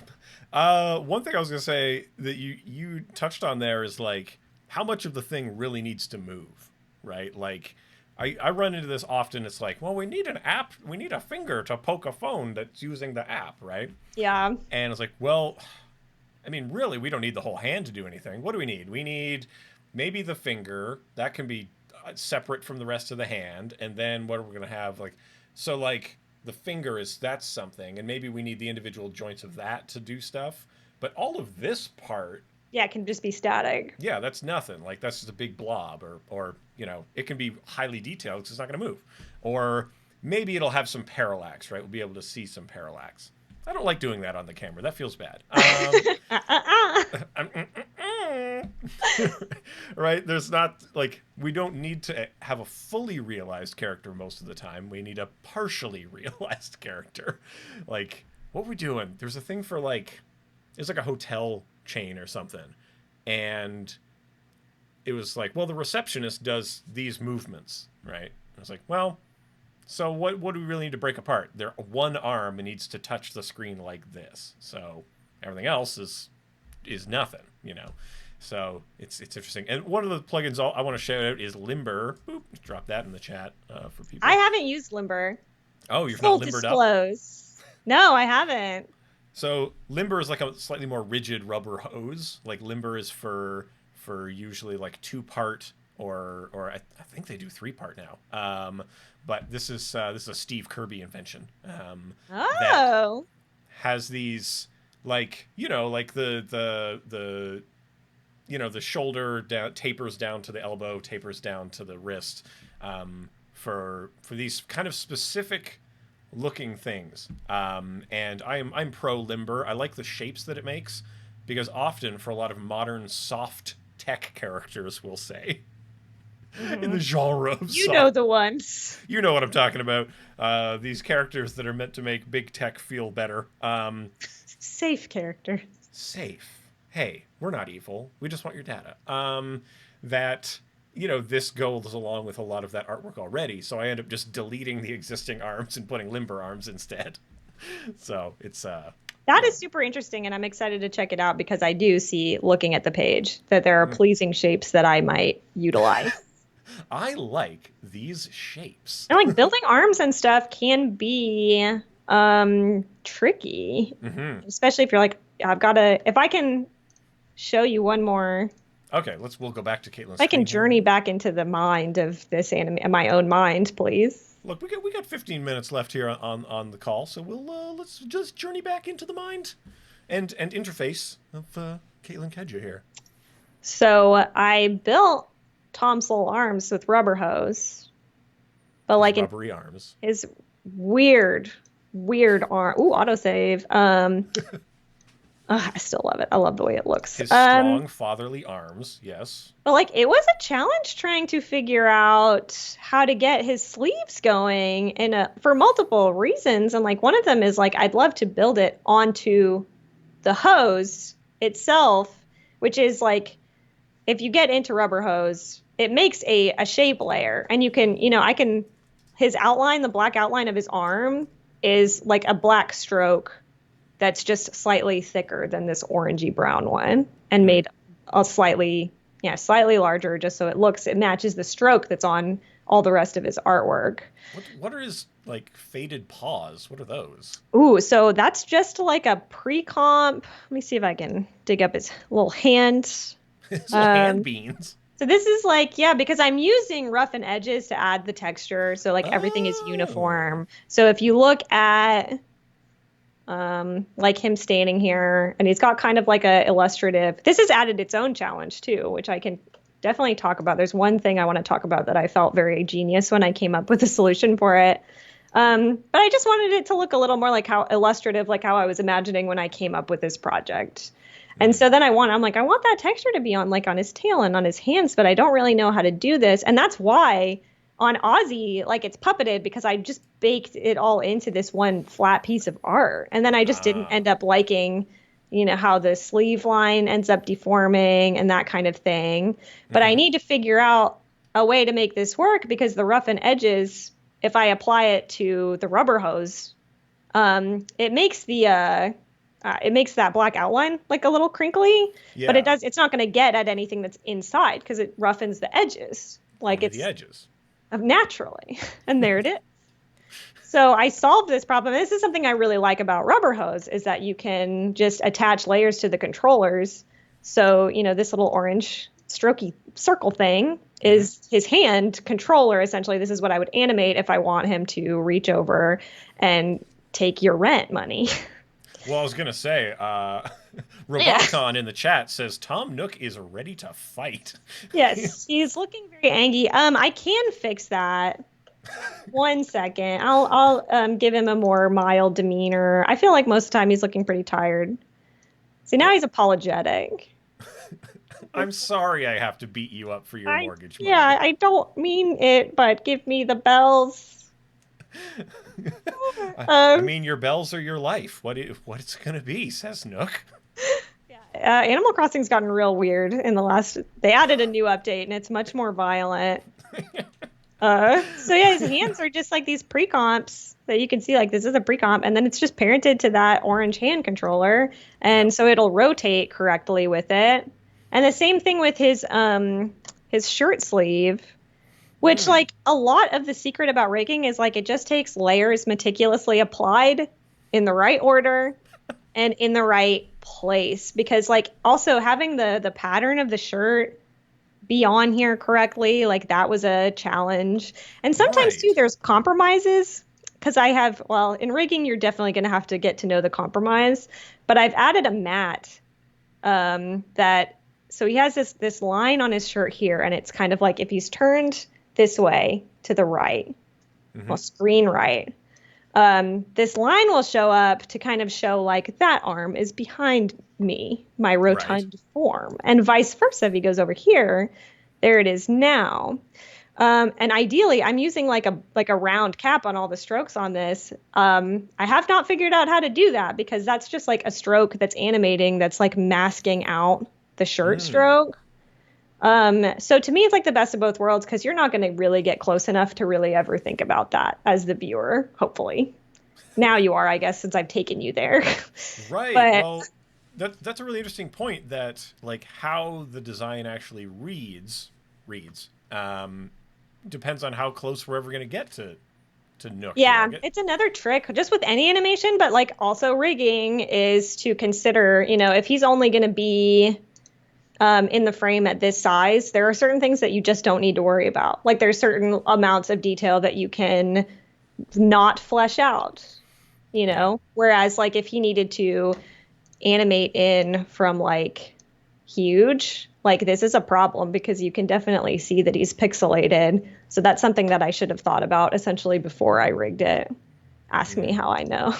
thing I was going to say that you touched on there is like how much of the thing really needs to move, right? Like I run into this often. It's like, well, we need an app. We need a finger to poke a phone that's using the app, right? Yeah. And it's like, well, I mean, really, we don't need the whole hand to do anything. What do we need? We need maybe the finger. That can be separate from the rest of the hand. And then what are we going to have? So the finger that's something. And maybe we need the individual joints of that to do stuff. But all of this part. Yeah, it can just be static. Yeah, that's nothing. Like, that's just a big blob. Or it can be highly detailed because it's not going to move. Or maybe it'll have some parallax, right? We'll be able to see some parallax. I don't like doing that on the camera. That feels bad. Right? There's not, we don't need to have a fully realized character most of the time. We need a partially realized character. Like, what we're doing, there's a thing for, it's like a hotel chain or something. And it was like, well, the receptionist does these movements, right? I was like, well, so what do we really need to break apart? One arm needs to touch the screen like this. So everything else is nothing, So it's interesting. And one of the plugins I want to shout out is Limber. Boop, drop that in the chat for people. I haven't used Limber. Oh, you've not limbered up? No, I haven't. So Limber is like a slightly more rigid rubber hose. Like Limber is for usually like 2-part or I think they do 3-part now. But this is a Steve Kirby invention. That has these the shoulder down, tapers down to the elbow, tapers down to the wrist, for these kind of specific looking things. And I'm pro Limber. I like the shapes that it makes because often for a lot of modern soft tech characters, we'll say, in the genre of soft, know the ones. You know what I'm talking about. These characters that are meant to make big tech feel better. Safe character. Safe. Hey, we're not evil. We just want your data. That, this goes along with a lot of that artwork already. So I end up just deleting the existing arms and putting Limber arms instead. So it's... That is super interesting, and I'm excited to check it out because I do see, looking at the page, that there are pleasing shapes that I might utilize. I like these shapes. And building arms and stuff can be tricky, especially if you're if I can show you one more. Okay, we'll go back to Caitlin's. I can journey back into the mind of this anime, my own mind, please. Look, we got 15 minutes left here on the call, so let's just journey back into the mind and interface of Caitlin Cadieux here. So I built Tom's little arms with rubber hose, but rubbery arms. His weird arm. Ooh, autosave. I still love it. I love the way it looks. His strong fatherly arms, yes. But it was a challenge trying to figure out how to get his sleeves going, and for multiple reasons. And one of them is I'd love to build it onto the hose itself, which is if you get into rubber hose, it makes a shape layer, and you can, his outline, the black outline of his arm is like a black stroke that's just slightly thicker than this orangey brown one, and made a slightly larger, just so it matches the stroke that's on all the rest of his artwork. What are his like faded paws? What are those? Ooh, so that's just like a pre-comp. Let me see if I can dig up his little hand. His little hand beans. So this is like, yeah, because I'm using rough and edges to add the texture, so like everything is uniform. So if you look at like him standing here, and he's got kind of like a illustrative, this has added its own challenge too, which I can definitely talk about. There's one thing I want to talk about that I felt very genius when I came up with a solution for it. But I just wanted it to look a little more like how illustrative, like how I was imagining when I came up with this project. And so then I want that texture to be on his tail and on his hands, but I don't really know how to do this. And that's why on Ozzy, like, it's puppeted, because I just baked it all into this one flat piece of art. And then I just didn't end up liking, how the sleeve line ends up deforming and that kind of thing. But I need to figure out a way to make this work, because the rough and edges, if I apply it to the rubber hose, it makes that black outline like a little crinkly, but it's not going to get at anything that's inside, because it roughens the edges, like it's the edges naturally. And there it is. So I solved this problem. This is something I really like about rubber hose, is that you can just attach layers to the controllers. So, this little orange strokey circle thing is his hand controller. Essentially, this is what I would animate if I want him to reach over and take your rent money. Well, I was going to say, Robotcon in the chat says Tom Nook is ready to fight. Yes, he's looking very angry. I can fix that. 1 second. I'll give him a more mild demeanor. I feel like most of the time he's looking pretty tired. See, now he's apologetic. I'm sorry I have to beat you up for your mortgage money. Yeah, I don't mean it, but give me the bells. I mean, your bells are your life. What it's going to be, says Nook. Animal Crossing's gotten real weird in the last... They added a new update, and it's much more violent. So yeah, his hands are just like these pre-comps that you can see, like, this is a pre-comp, and then it's just parented to that orange hand controller, and so it'll rotate correctly with it. And the same thing with his shirt sleeve, which, like, a lot of the secret about rigging is, like, it just takes layers meticulously applied in the right order and in the right place. Because, like, also having the pattern of the shirt be on here correctly, like, that was a challenge. And sometimes, too, there's compromises. Because in rigging, you're definitely going to have to get to know the compromise. But I've added a mat so he has this line on his shirt here, and it's kind of like if he's turned this way to the right, well, screen right, this line will show up to kind of show like that arm is behind me, my rotund form, and vice versa. If he goes over here, there it is now. And ideally, I'm using like a round cap on all the strokes on this. I have not figured out how to do that, because that's just like a stroke that's animating, that's like masking out the shirt stroke. So to me, it's like the best of both worlds, because you're not going to really get close enough to really ever think about that as the viewer, hopefully. Now you are, I guess, since I've taken you there. Right. Well, that's a really interesting point, that like how the design actually reads depends on how close we're ever going to get to Nook. Yeah, it's another trick just with any animation, but like also rigging is to consider, if he's only going to be in the frame at this size, there are certain things that you just don't need to worry about. Like, there's certain amounts of detail that you can not flesh out, whereas like if he needed to animate in from like huge, like, this is a problem, because you can definitely see that he's pixelated. So that's something that I should have thought about essentially before I rigged it. Ask me how I know.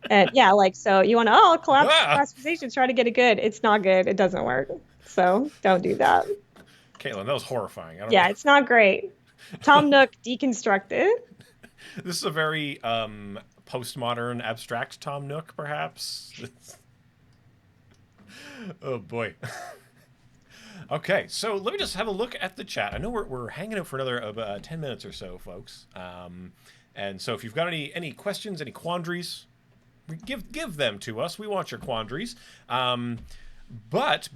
And yeah, like, so you want to, collapse classifications, try to get it good. It's not good. It doesn't work. So don't do that. Caitlin, that was horrifying. It's not great. Tom Nook deconstructed. This is a very postmodern abstract Tom Nook, perhaps. Oh boy. Okay, so let me just have a look at the chat. I know we're hanging out for another 10 minutes or so, folks. And so if you've got any questions, any quandaries, give them to us. We want your quandaries. But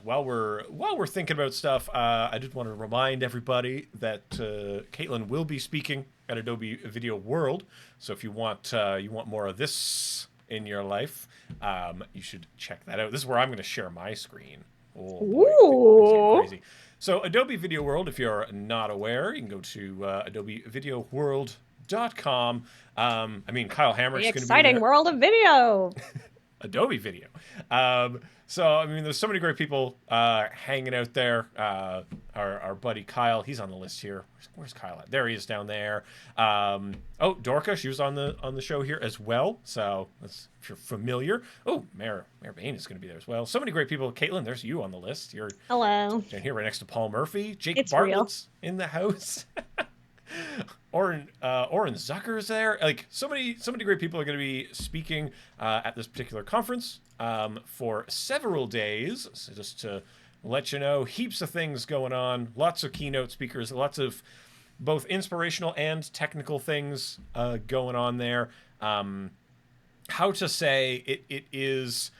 while we're thinking about stuff, I just want to remind everybody that Caitlin will be speaking at Adobe Video World. So if you want more of this in your life, you should check that out. This is where I'm going to share my screen. Oh boy, it's getting crazy. So Adobe Video World, if you're not aware, you can go to adobevideoworld.com. I mean, Kyle Hamrick's going to be there. Exciting world of video. Adobe Video. So, I mean, there's so many great people hanging out there. Our buddy Kyle, he's on the list here. Where's Kyle at? There he is down there. Oh, Dorka, she was on the show here as well. So, if you're familiar. Oh, Mayor Bain is going to be there as well. So many great people. Caitlin, there's you on the list. You're Hello. down here right next to Paul Murphy. Jake It's Bartlett's in the house. Oren Zucker's there. Like so many great people are going to be speaking at this particular conference for several days. So just to let you know, heaps of things going on. Lots of keynote speakers. Lots of both inspirational and technical things going on there. How to say it's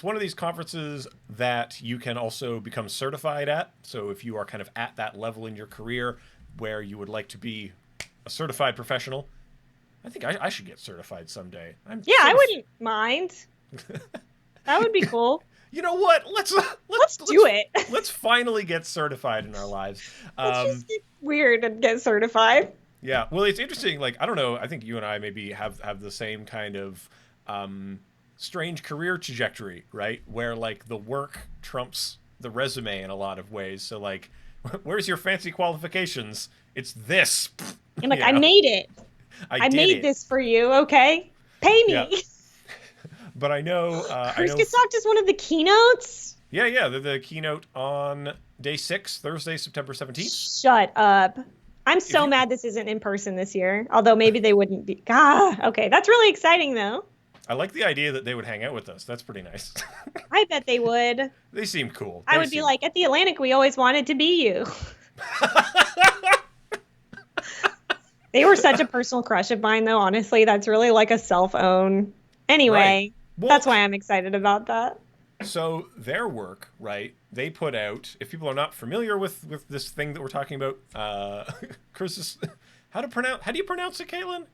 one of these conferences that you can also become certified at. So if you are kind of at that level in your career where you would like to be a certified professional, I think I should get certified someday. I wouldn't mind. That would be cool. You know what? Let's do it. Let's finally get certified in our lives. Let's just get weird and get certified. Yeah. Well, it's interesting. Like, I don't know. I think you and I maybe have the same kind of strange career trajectory, right? Where like the work trumps the resume in a lot of ways. So like, where's your fancy qualifications? It's this. I'm like, I made it. I made this for you. Okay, pay me. Yeah. But I know. Kurskasakt is one of the keynotes. Yeah. The keynote on day 6, Thursday, September 17th. Shut up. I'm so mad this isn't in person this year. Although maybe they wouldn't be. Okay, that's really exciting though. I like the idea that they would hang out with us. That's pretty nice. I bet they would. They seem cool. I would be like, at the Atlantic, we always wanted to be you. They were such a personal crush of mine, though. Honestly, that's really like a self-own. Anyway, right. Well, that's why I'm excited about that. So their work, right? They put out. If people are not familiar with this thing that we're talking about, how do you pronounce it, Caitlin?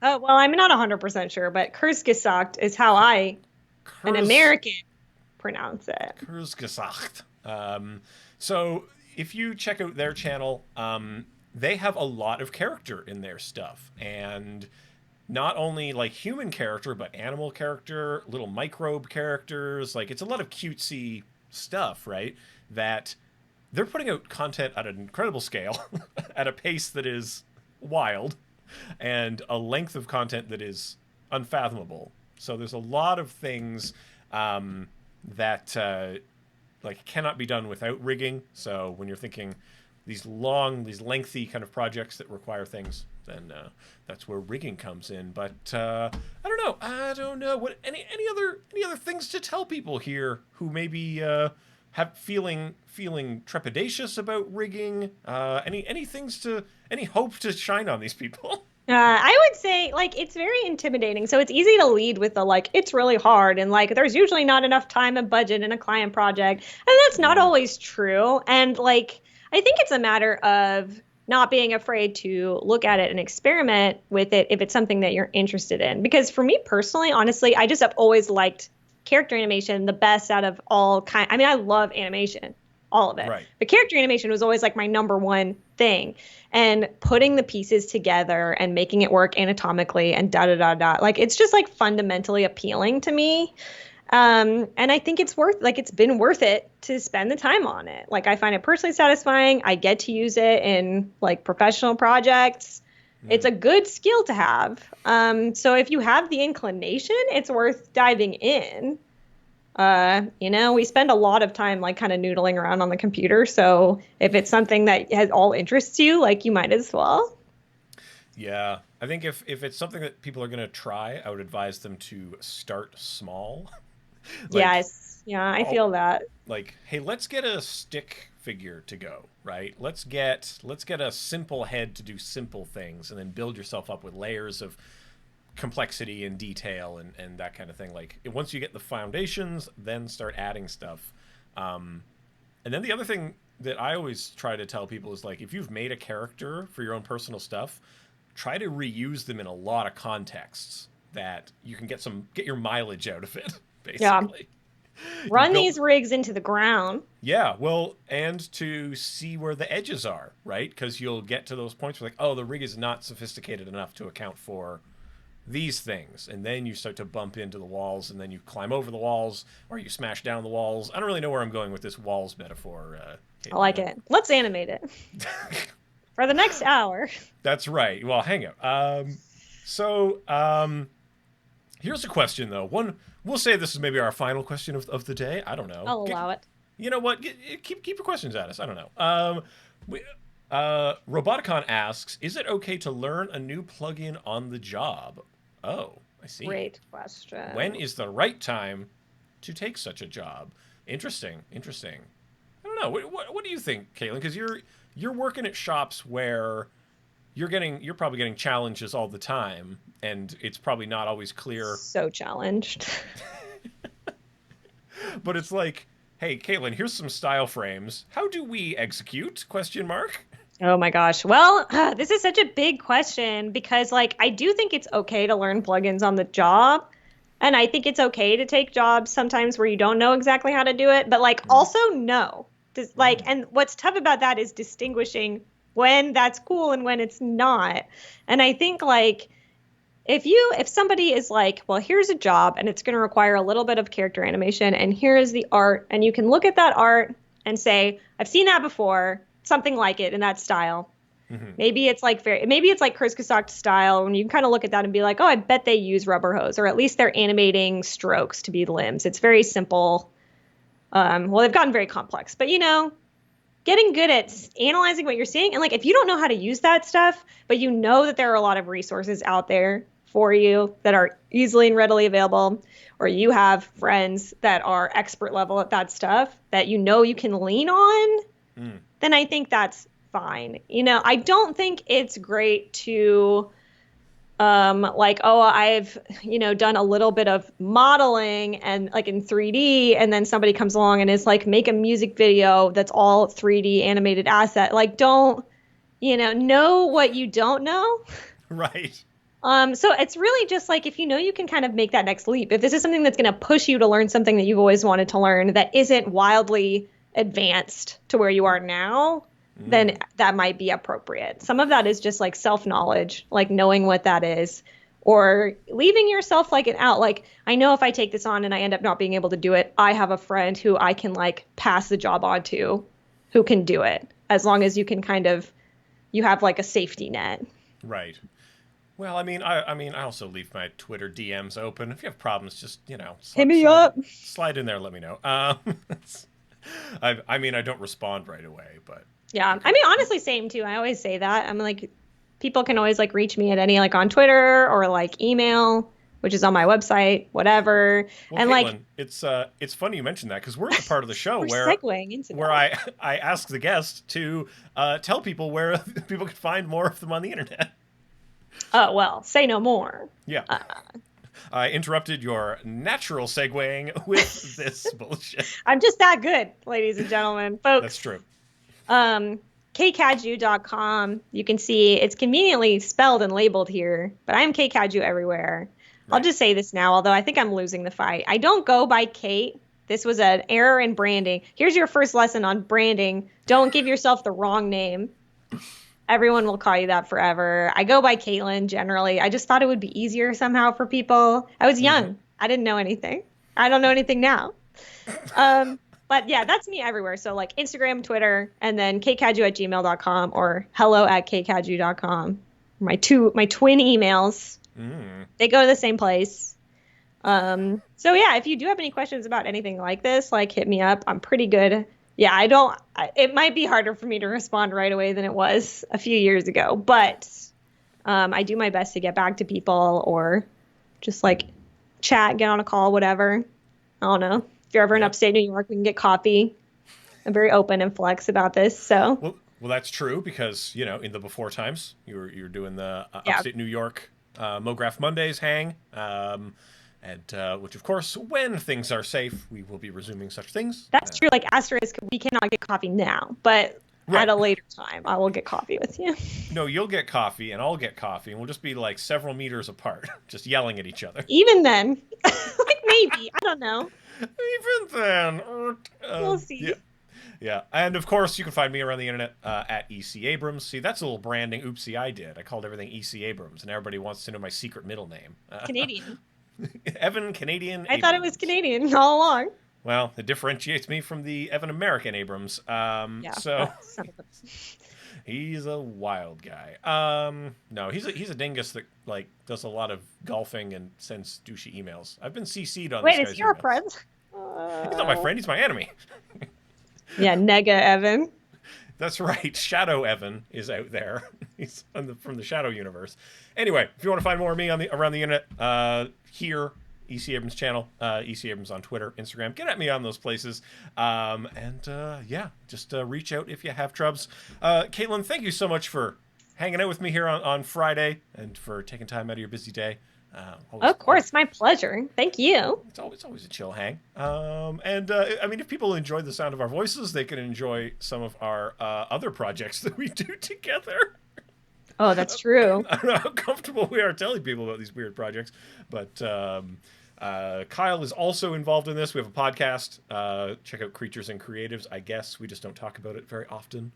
Oh well, I'm not 100% sure, but Kurskasakt is how an American, pronounce it. Kurskasakt. So if you check out their channel, they have a lot of character in their stuff, and not only like human character, but animal character, little microbe characters. Like it's a lot of cutesy stuff, right? That they're putting out content at an incredible scale, at a pace that is wild, and a length of content that is unfathomable. So there's a lot of things that like cannot be done without rigging. So when you're thinking these lengthy kind of projects that require things, then that's where rigging comes in. But I don't know what any other things to tell people here who maybe have feeling trepidatious about rigging. Any hope to shine on these people? I would say, like, it's very intimidating. So it's easy to lead with the, like, it's really hard. And, like, there's usually not enough time and budget in a client project. And that's not always true. And, like, I think it's a matter of not being afraid to look at it and experiment with it if it's something that you're interested in. Because for me personally, honestly, I just have always liked character animation the best out of all kind. I mean, I love animation, all of it. Right. But character animation was always like my number one thing. And putting the pieces together and making it work anatomically and like it's just like fundamentally appealing to me. And I think it's been worth it to spend the time on it. Like I find it personally satisfying. I get to use it in like professional projects. It's a good skill to have. So if you have the inclination, it's worth diving in. We spend a lot of time like kind of noodling around on the computer. So if it's something that has all interests you, like you might as well. Yeah. I think if it's something that people are going to try, I would advise them to start small. Like, Yes. Yeah, I oh, feel that. like, hey, let's get a stick figure to go, right? Let's get a simple head to do simple things, and then build yourself up with layers of complexity and detail and that kind of thing. Like, once you get the foundations, then start adding stuff. And then the other thing that I always try to tell people is, like, if you've made a character for your own personal stuff, try to reuse them in a lot of contexts that you can get your mileage out of it, Yeah. basically. You Run built these rigs into the ground. Yeah, well, and to see where the edges are, right? Because you'll get to those points where, like, oh, the rig is not sophisticated enough to account for these things. And then you start to bump into the walls, and then you climb over the walls, or you smash down the walls. I don't really know where I'm going with this walls metaphor. I like it. Let's animate it for the next hour. That's right. Well, hang on. So, here's a question, though. We'll say this is maybe our final question of the day. I don't know. I'll allow it. You know what? Keep your questions at us. I don't know. Roboticon asks, is it okay to learn a new plugin on the job? Oh, I see. Great question. When is the right time to take such a job? Interesting. I don't know. What do you think, Caitlin? Because you're working at shops where you're probably getting challenges all the time, and it's probably not always clear. So challenged. But it's like, hey, Caitlin, here's some style frames. How do we execute? Question mark. Oh my gosh. Well, this is such a big question because, like, I do think it's okay to learn plugins on the job. And I think it's okay to take jobs sometimes where you don't know exactly how to do it. But, like, also no. And what's tough about that is distinguishing when that's cool and when it's not. And I think, like, if somebody is like, well, here's a job and it's going to require a little bit of character animation and here is the art, and you can look at that art and say, I've seen that before, something like it in that style. Mm-hmm. Maybe it's like Chris Kasak's style, and you can kind of look at that and be like, oh, I bet they use rubber hose, or at least they're animating strokes to be limbs. It's very simple. Well, they've gotten very complex, but getting good at analyzing what you're seeing, and, like, if you don't know how to use that stuff, but you know that there are a lot of resources out there for you that are easily and readily available, or you have friends that are expert level at that stuff that you can lean on, then I think that's fine. I don't think it's great to like, oh, I've, done a little bit of modeling and, like, in 3D, and then somebody comes along and is like, make a music video that's all 3D animated asset. Like, don't, know what you don't know. Right. So it's really just like, if you can kind of make that next leap, if this is something that's going to push you to learn something that you've always wanted to learn that isn't wildly advanced to where you are now, then that might be appropriate. Some of that is just, like, self-knowledge, like knowing what that is, or leaving yourself, like, an out. Like, I know if I take this on and I end up not being able to do it, I have a friend who I can, like, pass the job on to who can do it, as long as you can you have, like, a safety net. Right. Well, I also leave my Twitter DMs open. If you have problems, just, hit me up. Slide in there, let me know. I don't respond right away, but yeah. Honestly, same too. I always say that. I'm like, people can always, like, reach me at any, like, on Twitter or, like, email, which is on my website, whatever. Well, and, Caitlin, like, it's funny you mentioned that, because we're at the part of the show where I ask the guest to tell people where people can find more of them on the internet. Oh, well, say no more. Yeah. I interrupted your natural segueing with this bullshit. I'm just that good, ladies and gentlemen, folks. That's true. Kcadieux.com. You can see it's conveniently spelled and labeled here, but I'm Cadieux everywhere. Right. I'll just say this now, although I think I'm losing the fight. I don't go by Kate. This was an error in branding. Here's your first lesson on branding. Don't give yourself the wrong name. Everyone will call you that forever. I go by Caitlin generally. I just thought it would be easier somehow for people. I was young. Mm-hmm. I didn't know anything. I don't know anything now. But yeah, that's me everywhere. So, like, Instagram, Twitter, and then kcadieux@gmail.com or hello@kcadieux.com. My twin emails. They go to the same place. So yeah, if you do have any questions about anything like this, like, hit me up. I'm pretty good. Yeah, it might be harder for me to respond right away than it was a few years ago, but I do my best to get back to people, or just, like, chat, get on a call, whatever. I don't know. If you're ever in Yeah. upstate New York, we can get coffee. I'm very open and flex about this. So Well, that's true because in the before times you're doing the yeah, upstate New York MoGraph Mondays hang, and which of course, when things are safe, we will be resuming such things. that's true. Like asterisk, we cannot get coffee now, but at Right. a later time, I will get coffee with you. No, you'll get coffee and I'll get coffee, and we'll just be like several meters apart, just yelling at each other. Even then, like maybe I don't know. Even then, We'll see. yeah. Yeah, and of course you can find me around the internet at EC Abrams. See, that's a little branding oopsie I did. I called everything EC Abrams, and everybody wants to know my secret middle name. Canadian. Evan Canadian I thought it was Canadian all along. Well, it differentiates me from the Evan American Abrams. Yeah. So he's a wild guy. No, he's a dingus that like does a lot of golfing and sends douchey emails. I've been CC'd on Wait, this is guy's he our emails. friend? He's not my friend. He's my enemy. Yeah, Nega Evan. That's right. Shadow Evan is out there. He's from the Shadow universe. Anyway, if you want to find more of me around the internet, here, EC Abrams channel, EC Abrams on Twitter, Instagram. Get at me on those places. Yeah, just reach out if you have trubs. Caitlin, thank you so much for hanging out with me here on Friday and for taking time out of your busy day. Of course, my pleasure. Thank you. It's always a chill hang. I mean, if people enjoy the sound of our voices, they can enjoy some of our other projects that we do together. Oh, that's true. I don't know how comfortable we are telling people about these weird projects, but Kyle is also involved in this. We have a podcast. Check out Creatures and Creatives. I guess we just don't talk about it very often.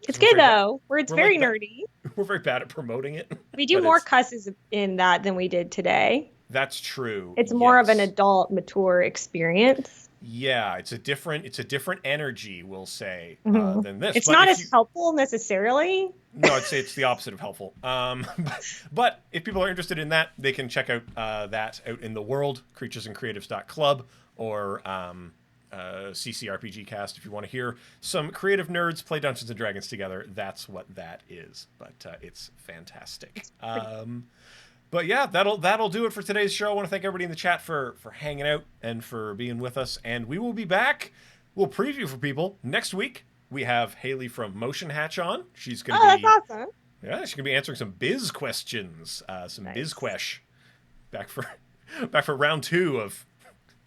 It's good though. It's we're very like nerdy. We're very bad at promoting it. We do but more cusses in that than we did today. That's true. It's more of an yes. adult, mature experience. Yeah, it's a different energy, we'll say, Mhm. than this. It's But not if as helpful necessarily. No, I'd say it's the opposite of helpful. But if people are interested in that, they can check out that out in the world, creaturesandcreatives.club, or CCRPG Cast if you want to hear some creative nerds play Dungeons and Dragons together. That's what that is. But it's fantastic. But yeah, that'll do it for today's show. I want to thank everybody in the chat for hanging out and for being with us. And we will be back. We'll preview for people next week. We have Haley from Motion Hatch on. She's going to be That's awesome. Yeah, she's gonna be answering some biz questions, some Nice. biz question. Back for round 2 of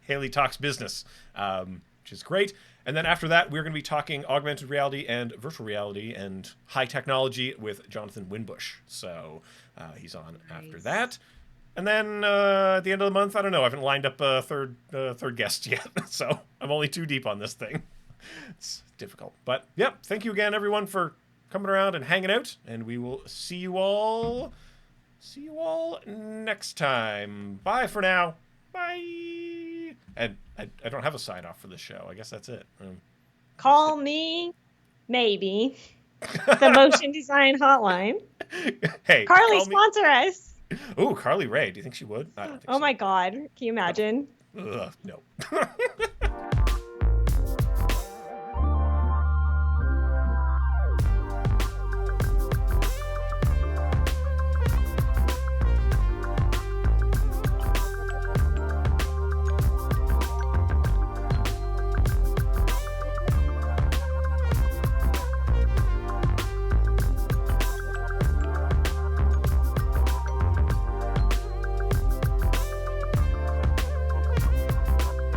Haley Talks Business, which is great. And then after that, we're gonna be talking augmented reality and virtual reality and high technology with Jonathan Winbush. So he's on after that. And then at the end of the month, I don't know. I haven't lined up a third guest yet, so I'm only 2 deep on this thing. It's difficult, but yep. Thank you again, everyone, for coming around and hanging out, and we will see you all next time. Bye for now. Bye. And I don't have a sign off for this show. I guess that's it. Call me, maybe. The Motion Design Hotline. Hey, Carly, sponsor us. Oh, Carly Ray. Do you think she would? I don't think Oh so. my God. Can you imagine? Ugh, no.